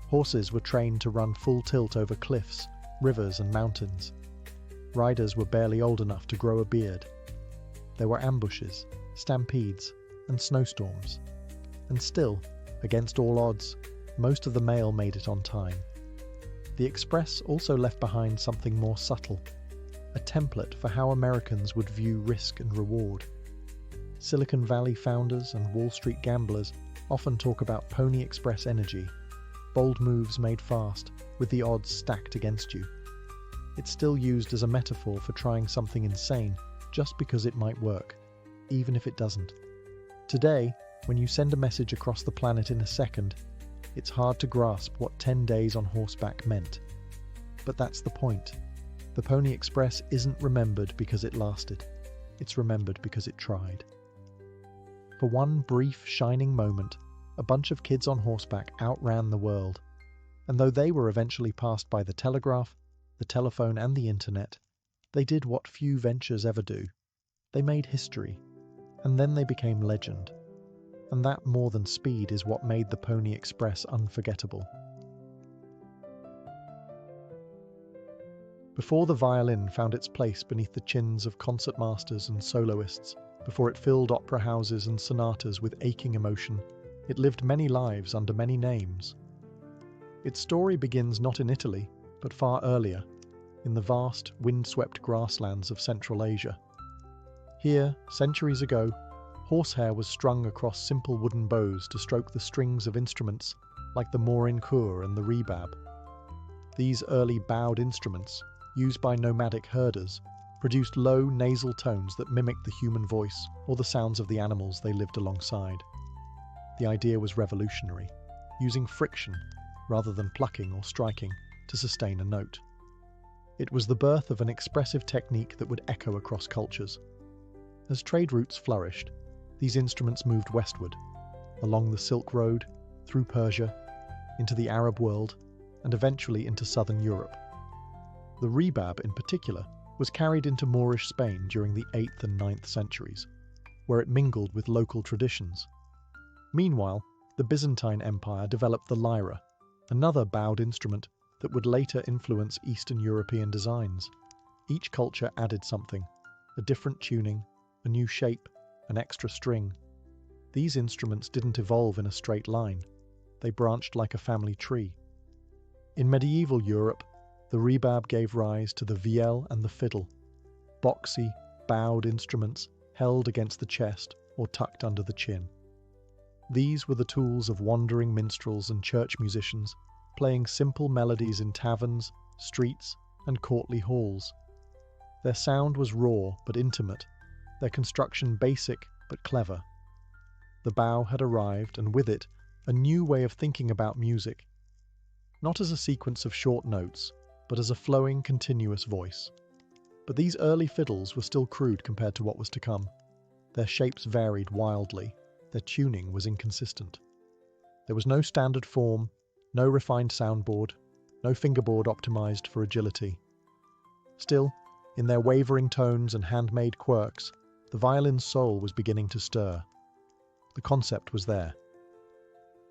Horses were trained to run full tilt over cliffs, rivers, and mountains. Riders were barely old enough to grow a beard. There were ambushes, stampedes, and snowstorms. And still, against all odds, most of the mail made it on time. The Express also left behind something more subtle, a template for how Americans would view risk and reward. Silicon Valley founders and Wall Street gamblers often talk about Pony Express energy, bold moves made fast, with the odds stacked against you. It's still used as a metaphor for trying something insane just because it might work, even if it doesn't. Today, when you send a message across the planet in a second, it's hard to grasp what 10 days on horseback meant. But that's the point. The Pony Express isn't remembered because it lasted. It's remembered because it tried. For one brief, shining moment, a bunch of kids on horseback outran the world. And though they were eventually passed by the telegraph, the telephone and the internet, they did what few ventures ever do. They made history, and then they became legend. And that more than speed is what made the Pony Express unforgettable. Before the violin found its place beneath the chins of concertmasters and soloists, before it filled opera houses and sonatas with aching emotion, it lived many lives under many names. Its story begins not in Italy, but far earlier, in the vast, wind-swept grasslands of Central Asia. Here, centuries ago, horsehair was strung across simple wooden bows to stroke the strings of instruments like the morin kur and the rebab. These early bowed instruments, used by nomadic herders, produced low nasal tones that mimicked the human voice or the sounds of the animals they lived alongside. The idea was revolutionary, using friction rather than plucking or striking to sustain a note. It was the birth of an expressive technique that would echo across cultures. As trade routes flourished, these instruments moved westward, along the Silk Road, through Persia, into the Arab world, and eventually into southern Europe. The rebab, in particular, was carried into Moorish Spain during the 8th and 9th centuries, where it mingled with local traditions. Meanwhile, the Byzantine Empire developed the lyra, another bowed instrument that would later influence Eastern European designs. Each culture added something, a different tuning, a new shape, an extra string. These instruments didn't evolve in a straight line. They branched like a family tree. In medieval Europe, the rebab gave rise to the viol and the fiddle, boxy, bowed instruments held against the chest or tucked under the chin. These were the tools of wandering minstrels and church musicians, playing simple melodies in taverns, streets, and courtly halls. Their sound was raw but intimate, their construction basic but clever. The bow had arrived, and with it, a new way of thinking about music, not as a sequence of short notes, but as a flowing, continuous voice. But these early fiddles were still crude compared to what was to come. Their shapes varied wildly, their tuning was inconsistent. There was no standard form, no refined soundboard, no fingerboard optimized for agility. Still, in their wavering tones and handmade quirks, the violin's soul was beginning to stir. The concept was there.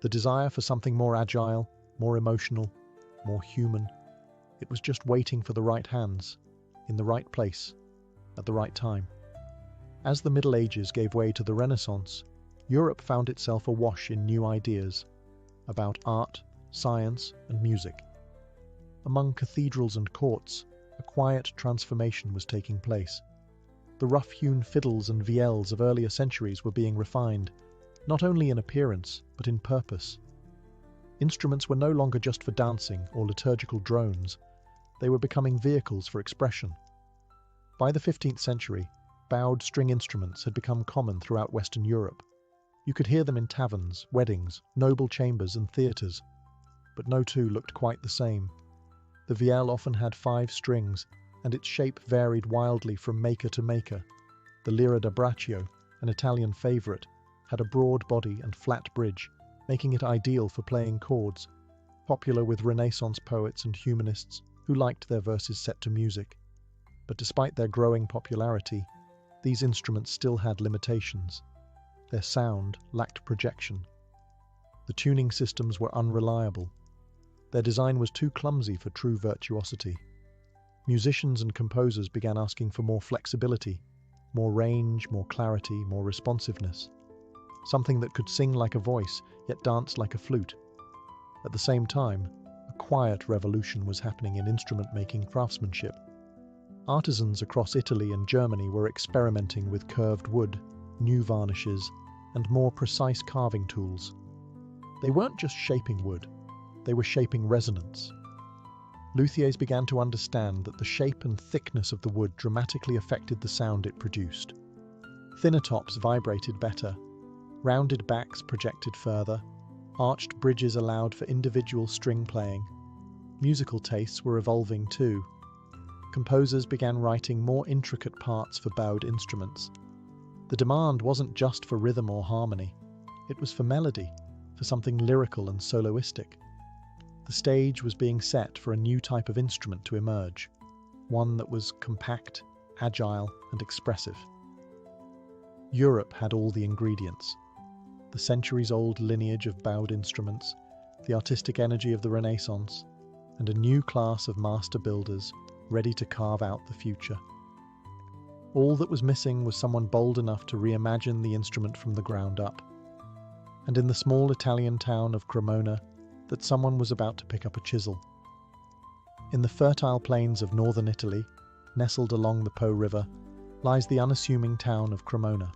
The desire for something more agile, more emotional, more human. It was just waiting for the right hands, in the right place, at the right time. As the Middle Ages gave way to the Renaissance, Europe found itself awash in new ideas about art, science, and music. Among cathedrals and courts, a quiet transformation was taking place. The rough-hewn fiddles and viols of earlier centuries were being refined, not only in appearance, but in purpose. Instruments were no longer just for dancing or liturgical drones. They were becoming vehicles for expression. By the 15th century, bowed string instruments had become common throughout Western Europe. You could hear them in taverns, weddings, noble chambers, and theatres. But no two looked quite the same. The viol often had 5 strings, and its shape varied wildly from maker to maker. The lira da braccio, an Italian favourite, had a broad body and flat bridge, making it ideal for playing chords, popular with Renaissance poets and humanists who liked their verses set to music. But despite their growing popularity, these instruments still had limitations. Their sound lacked projection. The tuning systems were unreliable. Their design was too clumsy for true virtuosity. Musicians and composers began asking for more flexibility, more range, more clarity, more responsiveness. Something that could sing like a voice, yet dance like a flute. At the same time, a quiet revolution was happening in instrument-making craftsmanship. Artisans across Italy and Germany were experimenting with curved wood, new varnishes, and more precise carving tools. They weren't just shaping wood, they were shaping resonance. Luthiers began to understand that the shape and thickness of the wood dramatically affected the sound it produced. Thinner tops vibrated better, rounded backs projected further, arched bridges allowed for individual string playing. Musical tastes were evolving too. Composers began writing more intricate parts for bowed instruments. The demand wasn't just for rhythm or harmony, it was for melody, for something lyrical and soloistic. The stage was being set for a new type of instrument to emerge, one that was compact, agile, and expressive. Europe had all the ingredients: the centuries-old lineage of bowed instruments, the artistic energy of the Renaissance, and a new class of master builders ready to carve out the future. All that was missing was someone bold enough to reimagine the instrument from the ground up. And in the small Italian town of Cremona, that someone was about to pick up a chisel. In the fertile plains of northern Italy, nestled along the Po River, lies the unassuming town of Cremona.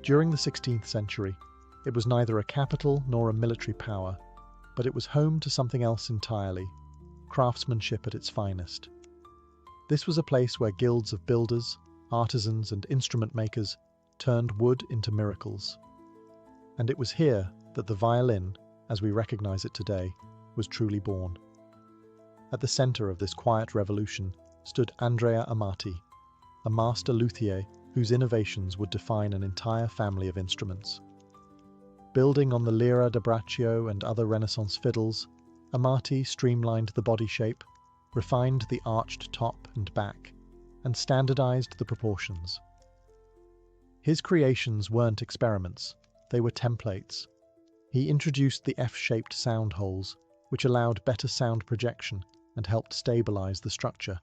During the 16th century, it was neither a capital nor a military power, but it was home to something else entirely: craftsmanship at its finest. This was a place where guilds of builders, artisans, and instrument makers turned wood into miracles. And it was here that the violin, as we recognize it today, was truly born. At the center of this quiet revolution stood Andrea Amati, a master luthier whose innovations would define an entire family of instruments. Building on the lira da braccio and other Renaissance fiddles, Amati streamlined the body shape, refined the arched top and back, and standardized the proportions. His creations weren't experiments, they were templates. He introduced the F-shaped sound holes, which allowed better sound projection and helped stabilize the structure.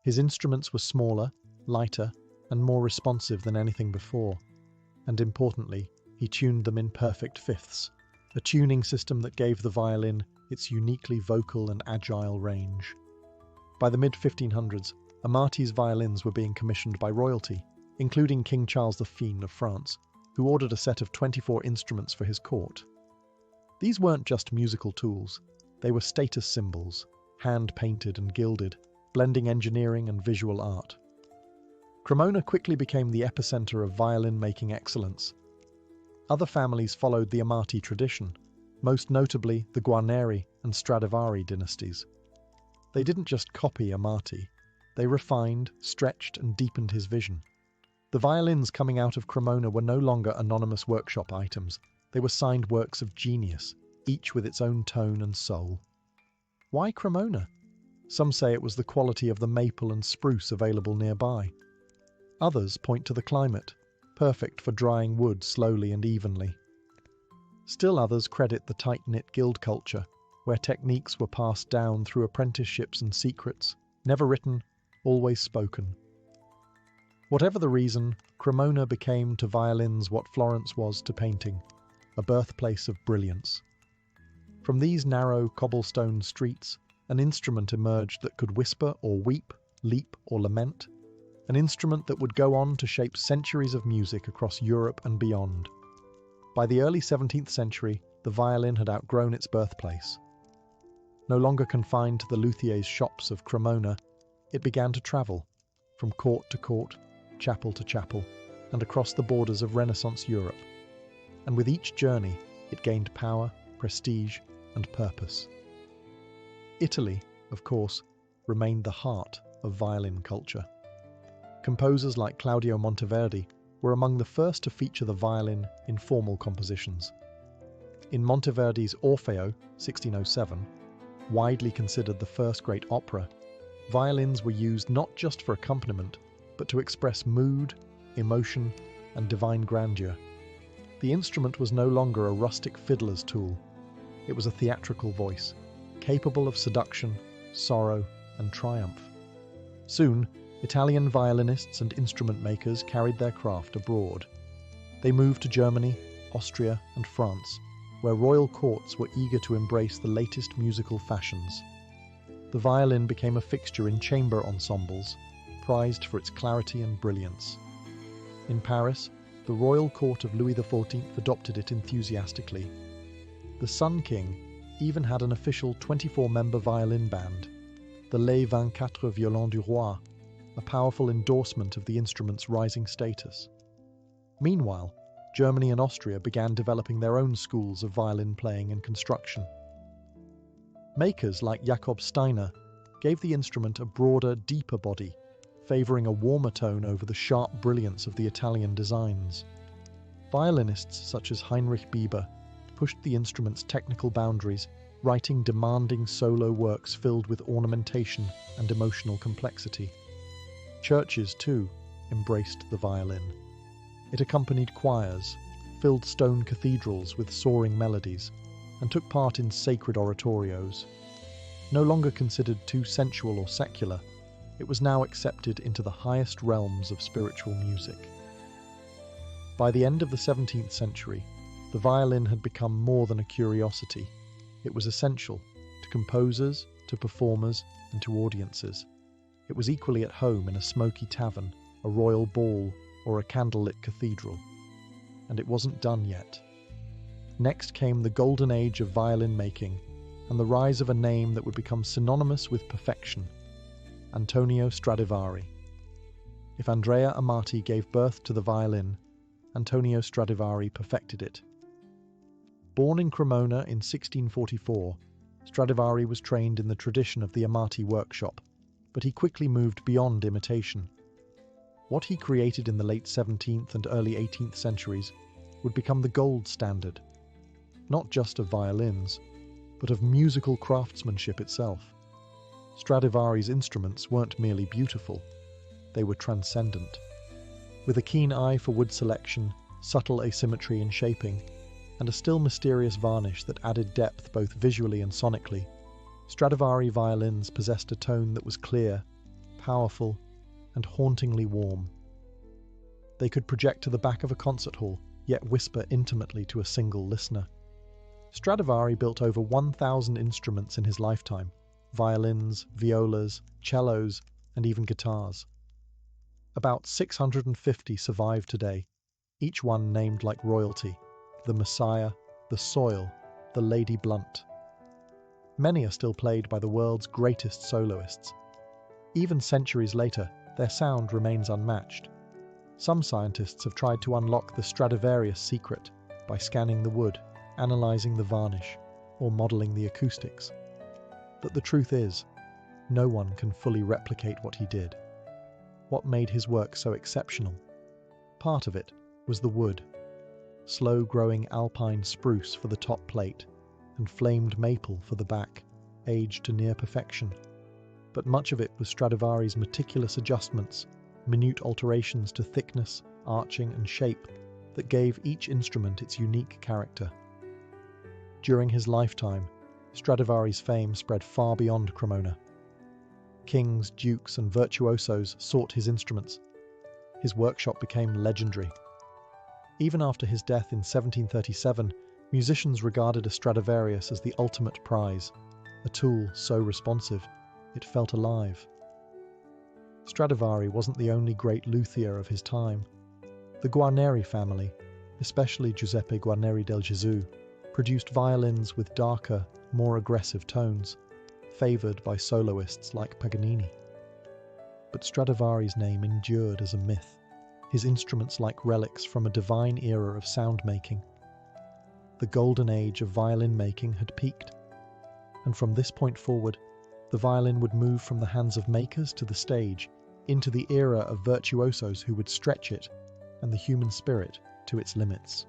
His instruments were smaller, lighter, and more responsive than anything before. And importantly, he tuned them in perfect fifths, a tuning system that gave the violin its uniquely vocal and agile range. By the mid-1500s, Amati's violins were being commissioned by royalty, including King Charles V of France, who ordered a set of 24 instruments for his court. These weren't just musical tools, they were status symbols, hand-painted and gilded, blending engineering and visual art. Cremona quickly became the epicenter of violin-making excellence. Other families followed the Amati tradition, most notably the Guarneri and Stradivari dynasties. They didn't just copy Amati, they refined, stretched, and deepened his vision. The violins coming out of Cremona were no longer anonymous workshop items, they were signed works of genius, each with its own tone and soul. Why Cremona? Some say it was the quality of the maple and spruce available nearby. Others point to the climate, perfect for drying wood slowly and evenly. Still others credit the tight-knit guild culture, where techniques were passed down through apprenticeships and secrets, never written, always spoken. Whatever the reason, Cremona became to violins what Florence was to painting, a birthplace of brilliance. From these narrow cobblestone streets, an instrument emerged that could whisper or weep, leap or lament, an instrument that would go on to shape centuries of music across Europe and beyond. By the early 17th century, the violin had outgrown its birthplace. No longer confined to the luthier's shops of Cremona, it began to travel, from court to court, chapel to chapel, and across the borders of Renaissance Europe. And with each journey, it gained power, prestige, and purpose. Italy, of course, remained the heart of violin culture. Composers like Claudio Monteverdi were among the first to feature the violin in formal compositions. In Monteverdi's Orfeo, 1607, widely considered the first great opera, violins were used not just for accompaniment, but to express mood, emotion, and divine grandeur. The instrument was no longer a rustic fiddler's tool. It was a theatrical voice, capable of seduction, sorrow, and triumph. Soon, Italian violinists and instrument makers carried their craft abroad. They moved to Germany, Austria, and France, where royal courts were eager to embrace the latest musical fashions. The violin became a fixture in chamber ensembles, prized for its clarity and brilliance. In Paris, the royal court of Louis XIV adopted it enthusiastically. The Sun King even had an official 24-member violin band, the Les 24 Violons du Roi, a powerful endorsement of the instrument's rising status. Meanwhile, Germany and Austria began developing their own schools of violin playing and construction. Makers like Jakob Steiner gave the instrument a broader, deeper body, favouring a warmer tone over the sharp brilliance of the Italian designs. Violinists such as Heinrich Bieber pushed the instrument's technical boundaries writing demanding solo works filled with ornamentation and emotional complexity. Churches, too, embraced the violin. It accompanied choirs, filled stone cathedrals with soaring melodies, and took part in sacred oratorios. No longer considered too sensual or secular, it was now accepted into the highest realms of spiritual music. By the end of the 17th century, the violin had become more than a curiosity. It was essential to composers, to performers, and to audiences. It was equally at home in a smoky tavern, a royal ball, or a candlelit cathedral. And it wasn't done yet. Next came the golden age of violin making, and the rise of a name that would become synonymous with perfection: Antonio Stradivari. If Andrea Amati gave birth to the violin, Antonio Stradivari perfected it. Born in Cremona in 1644, Stradivari was trained in the tradition of the Amati workshop, but he quickly moved beyond imitation. What he created in the late 17th and early 18th centuries would become the gold standard, not just of violins, but of musical craftsmanship itself. Stradivari's instruments weren't merely beautiful, they were transcendent. With a keen eye for wood selection, subtle asymmetry in shaping, and a still mysterious varnish that added depth both visually and sonically, Stradivari violins possessed a tone that was clear, powerful, and hauntingly warm. They could project to the back of a concert hall, yet whisper intimately to a single listener. Stradivari built over 1,000 instruments in his lifetime: violins, violas, cellos, and even guitars. About 650 survive today, each one named like royalty: the Messiah, the Soil, the Lady Blunt. Many are still played by the world's greatest soloists. Even centuries later, their sound remains unmatched. Some scientists have tried to unlock the Stradivarius secret by scanning the wood, analysing the varnish, or modelling the acoustics. But the truth is, no one can fully replicate what he did. What made his work so exceptional? Part of it was the wood: slow-growing alpine spruce for the top plate, and flamed maple for the back, aged to near perfection. But much of it was Stradivari's meticulous adjustments, minute alterations to thickness, arching, and shape that gave each instrument its unique character. During his lifetime, Stradivari's fame spread far beyond Cremona. Kings, dukes, and virtuosos sought his instruments. His workshop became legendary. Even after his death in 1737, musicians regarded a Stradivarius as the ultimate prize, a tool so responsive it felt alive. Stradivari wasn't the only great luthier of his time. The Guarneri family, especially Giuseppe Guarneri del Gesù, produced violins with darker, more aggressive tones, favoured by soloists like Paganini. But Stradivari's name endured as a myth, his instruments like relics from a divine era of sound-making. The golden age of violin making had peaked, and from this point forward, the violin would move from the hands of makers to the stage, into the era of virtuosos who would stretch it, and the human spirit, to its limits.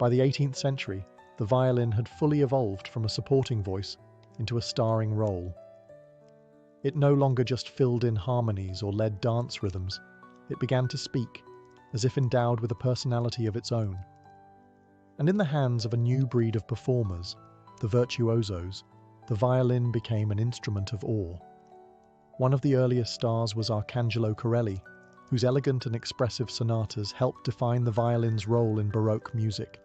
By the 18th century, the violin had fully evolved from a supporting voice into a starring role. It no longer just filled in harmonies or led dance rhythms, it began to speak, as if endowed with a personality of its own. And in the hands of a new breed of performers, the virtuosos, the violin became an instrument of awe. One of the earliest stars was Arcangelo Corelli, whose elegant and expressive sonatas helped define the violin's role in Baroque music.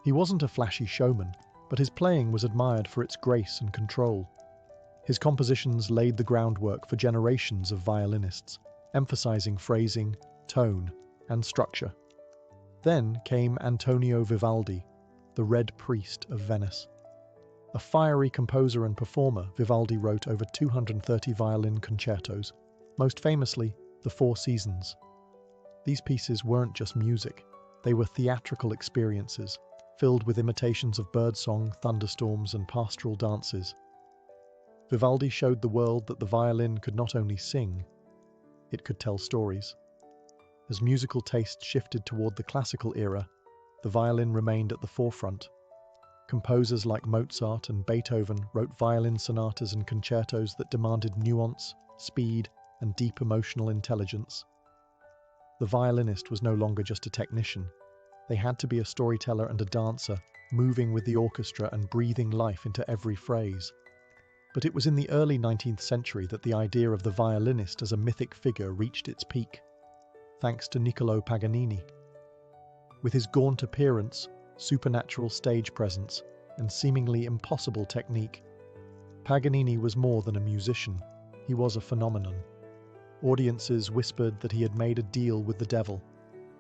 He wasn't a flashy showman, but his playing was admired for its grace and control. His compositions laid the groundwork for generations of violinists, emphasizing phrasing, tone, and structure. Then came Antonio Vivaldi, the Red Priest of Venice. A fiery composer and performer, Vivaldi wrote over 230 violin concertos, most famously the Four Seasons. These pieces weren't just music, they were theatrical experiences, filled with imitations of birdsong, thunderstorms, and pastoral dances. Vivaldi showed the world that the violin could not only sing, it could tell stories. As musical taste shifted toward the classical era, the violin remained at the forefront. Composers like Mozart and Beethoven wrote violin sonatas and concertos that demanded nuance, speed, and deep emotional intelligence. The violinist was no longer just a technician. They had to be a storyteller and a dancer, moving with the orchestra and breathing life into every phrase. But it was in the early 19th century that the idea of the violinist as a mythic figure reached its peak, thanks to Niccolò Paganini. With his gaunt appearance, supernatural stage presence, and seemingly impossible technique, Paganini was more than a musician. He was a phenomenon. Audiences whispered that he had made a deal with the devil.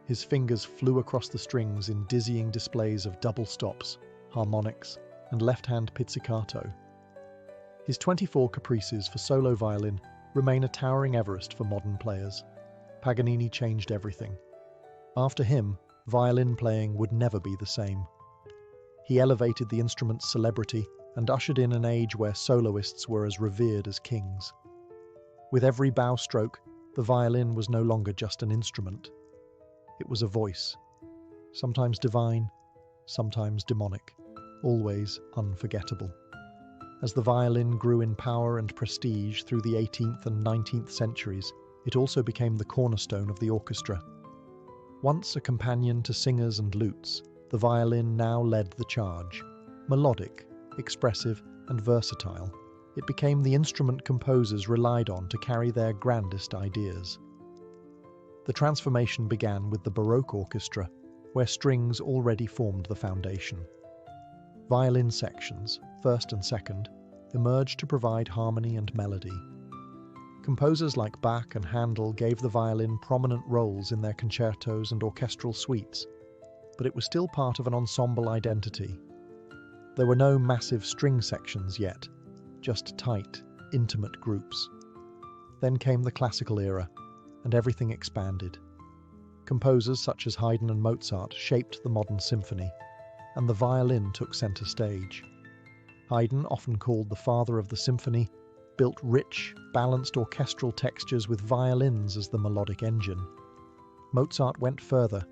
His fingers flew across the strings in dizzying displays of double stops, harmonics, and left-hand pizzicato. His 24 caprices for solo violin remain a towering Everest for modern players. Paganini changed everything. After him, violin playing would never be the same. He elevated the instrument's celebrity and ushered in an age where soloists were as revered as kings. With every bow stroke, the violin was no longer just an instrument. It was a voice, sometimes divine, sometimes demonic, always unforgettable. As the violin grew in power and prestige through the 18th and 19th centuries, it also became the cornerstone of the orchestra. Once a companion to singers and lutes, the violin now led the charge. Melodic, expressive, and versatile, it became the instrument composers relied on to carry their grandest ideas. The transformation began with the Baroque orchestra, where strings already formed the foundation. Violin sections, first and second, emerged to provide harmony and melody. Composers like Bach and Handel gave the violin prominent roles in their concertos and orchestral suites, but it was still part of an ensemble identity. There were no massive string sections yet, just tight, intimate groups. Then came the classical era, and everything expanded. Composers such as Haydn and Mozart shaped the modern symphony, and the violin took center stage. Haydn, often called the father of the symphony, built rich, balanced orchestral textures with violins as the melodic engine. Mozart went further,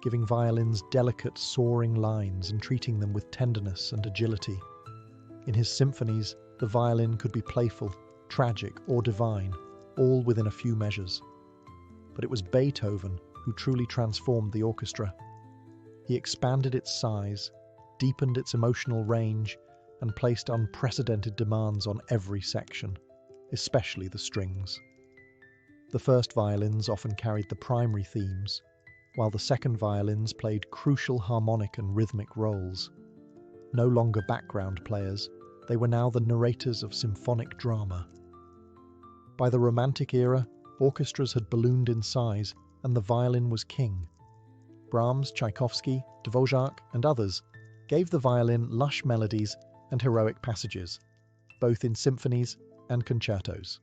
giving violins delicate, soaring lines and treating them with tenderness and agility. In his symphonies, the violin could be playful, tragic, or divine, all within a few measures. But it was Beethoven who truly transformed the orchestra. He expanded its size, deepened its emotional range, and placed unprecedented demands on every section, especially the strings. The first violins often carried the primary themes, while the second violins played crucial harmonic and rhythmic roles. No longer background players, they were now the narrators of symphonic drama. By the Romantic era, orchestras had ballooned in size, and the violin was king. Brahms, Tchaikovsky, Dvorak, and others gave the violin lush melodies and heroic passages, both in symphonies and concertos.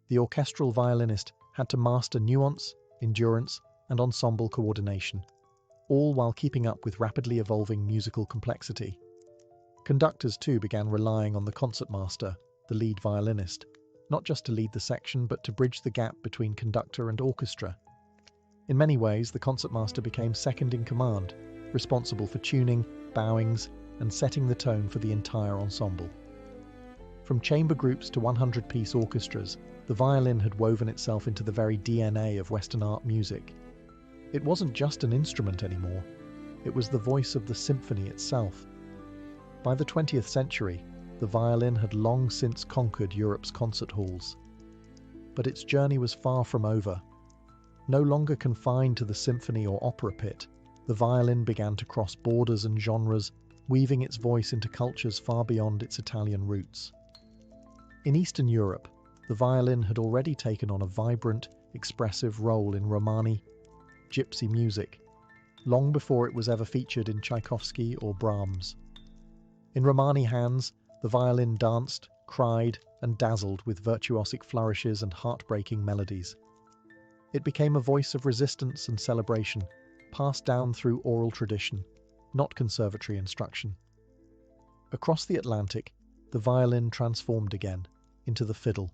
The orchestral violinist had to master nuance, endurance, and ensemble coordination, all while keeping up with rapidly evolving musical complexity. Conductors too began relying on the concertmaster, the lead violinist, not just to lead the section but to bridge the gap between conductor and orchestra. In many ways, the concertmaster became second in command, responsible for tuning, bowings, and setting the tone for the entire ensemble. From chamber groups to 100-piece orchestras, the violin had woven itself into the very DNA of Western art music. It wasn't just an instrument anymore, it was the voice of the symphony itself. By the 20th century, the violin had long since conquered Europe's concert halls. But its journey was far from over. No longer confined to the symphony or opera pit, the violin began to cross borders and genres, weaving its voice into cultures far beyond its Italian roots. In Eastern Europe, the violin had already taken on a vibrant, expressive role in Romani, gypsy music, long before it was ever featured in Tchaikovsky or Brahms. In Romani hands, the violin danced, cried, and dazzled with virtuosic flourishes and heartbreaking melodies. It became a voice of resistance and celebration, passed down through oral tradition, not conservatory instruction. Across the Atlantic, the violin transformed again into the fiddle.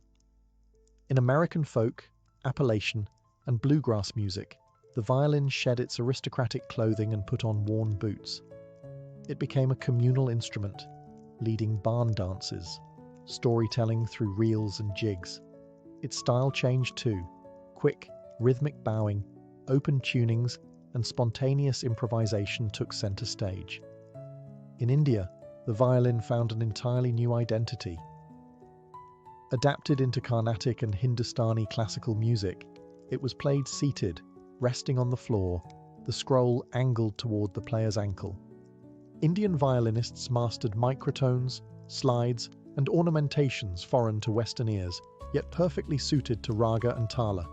In American folk, Appalachian, and bluegrass music, the violin shed its aristocratic clothing and put on worn boots. It became a communal instrument, leading barn dances, storytelling through reels and jigs. Its style changed too. Quick, rhythmic bowing, open tunings, and spontaneous improvisation took center stage. In India, the violin found an entirely new identity. Adapted into Carnatic and Hindustani classical music, it was played seated, resting on the floor, the scroll angled toward the player's ankle. Indian violinists mastered microtones, slides, and ornamentations foreign to Western ears, yet perfectly suited to raga and tala.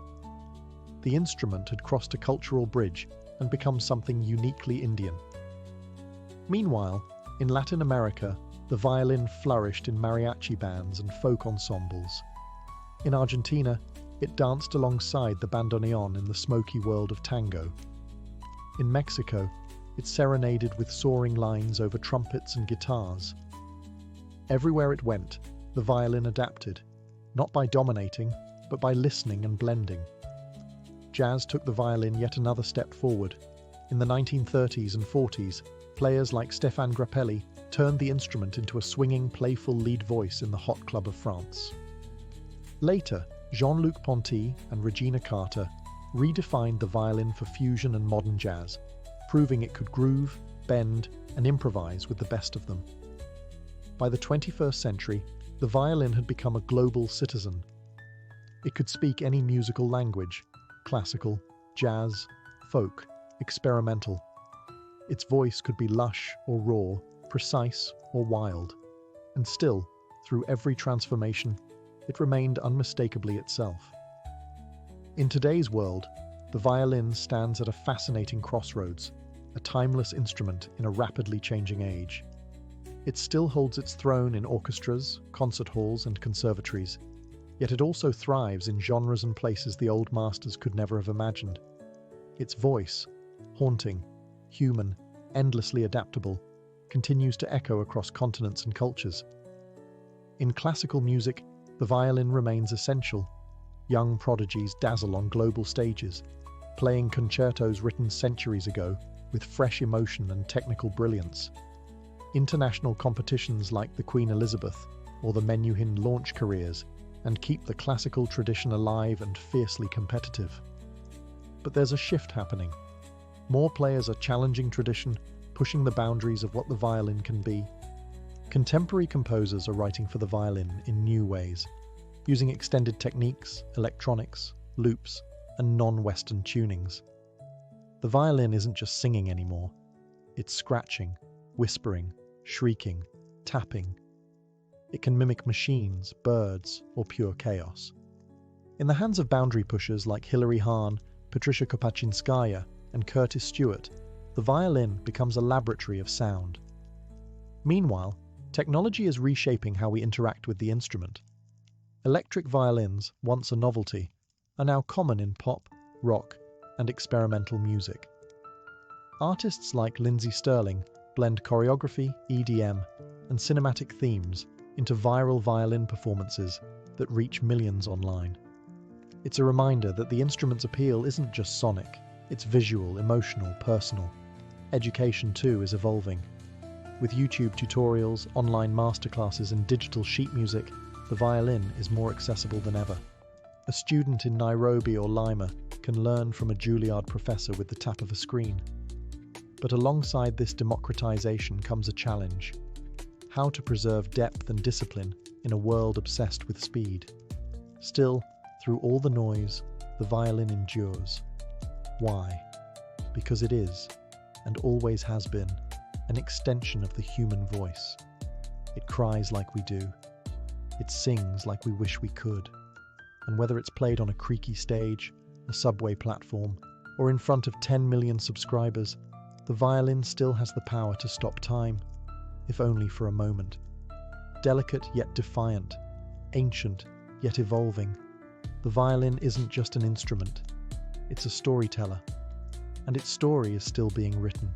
The instrument had crossed a cultural bridge and become something uniquely Indian. Meanwhile, in Latin America, the violin flourished in mariachi bands and folk ensembles. In Argentina, it danced alongside the bandoneon in the smoky world of tango. In Mexico, it serenaded with soaring lines over trumpets and guitars. Everywhere it went, the violin adapted, not by dominating, but by listening and blending. Jazz took the violin yet another step forward. In the 1930s and 40s, players like Stéphane Grappelli turned the instrument into a swinging, playful lead voice in the hot club of France. Later, Jean-Luc Ponty and Regina Carter redefined the violin for fusion and modern jazz, proving it could groove, bend, and improvise with the best of them. By the 21st century, the violin had become a global citizen. It could speak any musical language: classical, jazz, folk, experimental. Its voice could be lush or raw, precise or wild. And still, through every transformation, it remained unmistakably itself. In today's world, the violin stands at a fascinating crossroads, a timeless instrument in a rapidly changing age. It still holds its throne in orchestras, concert halls, and conservatories, yet it also thrives in genres and places the old masters could never have imagined. Its voice, haunting, human, endlessly adaptable, continues to echo across continents and cultures. In classical music, the violin remains essential. Young prodigies dazzle on global stages, playing concertos written centuries ago with fresh emotion and technical brilliance. International competitions like the Queen Elizabeth or the Menuhin launch careers and keep the classical tradition alive and fiercely competitive. But there's a shift happening. More players are challenging tradition, pushing the boundaries of what the violin can be. Contemporary composers are writing for the violin in new ways, using extended techniques, electronics, loops, and non-Western tunings. The violin isn't just singing anymore. It's scratching, whispering, shrieking, tapping. It can mimic machines, birds, or pure chaos. In the hands of boundary pushers like Hilary Hahn, Patricia Kopachinskaya, and Curtis Stewart, the violin becomes a laboratory of sound. Meanwhile, technology is reshaping how we interact with the instrument. Electric violins, once a novelty, are now common in pop, rock, and experimental music. Artists like Lindsey Stirling blend choreography, EDM, and cinematic themes into viral violin performances that reach millions online. It's a reminder that the instrument's appeal isn't just sonic, it's visual, emotional, personal. Education too is evolving. With YouTube tutorials, online masterclasses, and digital sheet music, the violin is more accessible than ever. A student in Nairobi or Lima can learn from a Juilliard professor with the tap of a screen. But alongside this democratization comes a challenge: how to preserve depth and discipline in a world obsessed with speed. Still, through all the noise, the violin endures. Why? Because it is, and always has been, an extension of the human voice. It cries like we do. It sings like we wish we could. And whether it's played on a creaky stage, a subway platform, or in front of 10 million subscribers, the violin still has the power to stop time, if only for a moment. Delicate yet defiant, ancient yet evolving, the violin isn't just an instrument, it's a storyteller, and its story is still being written.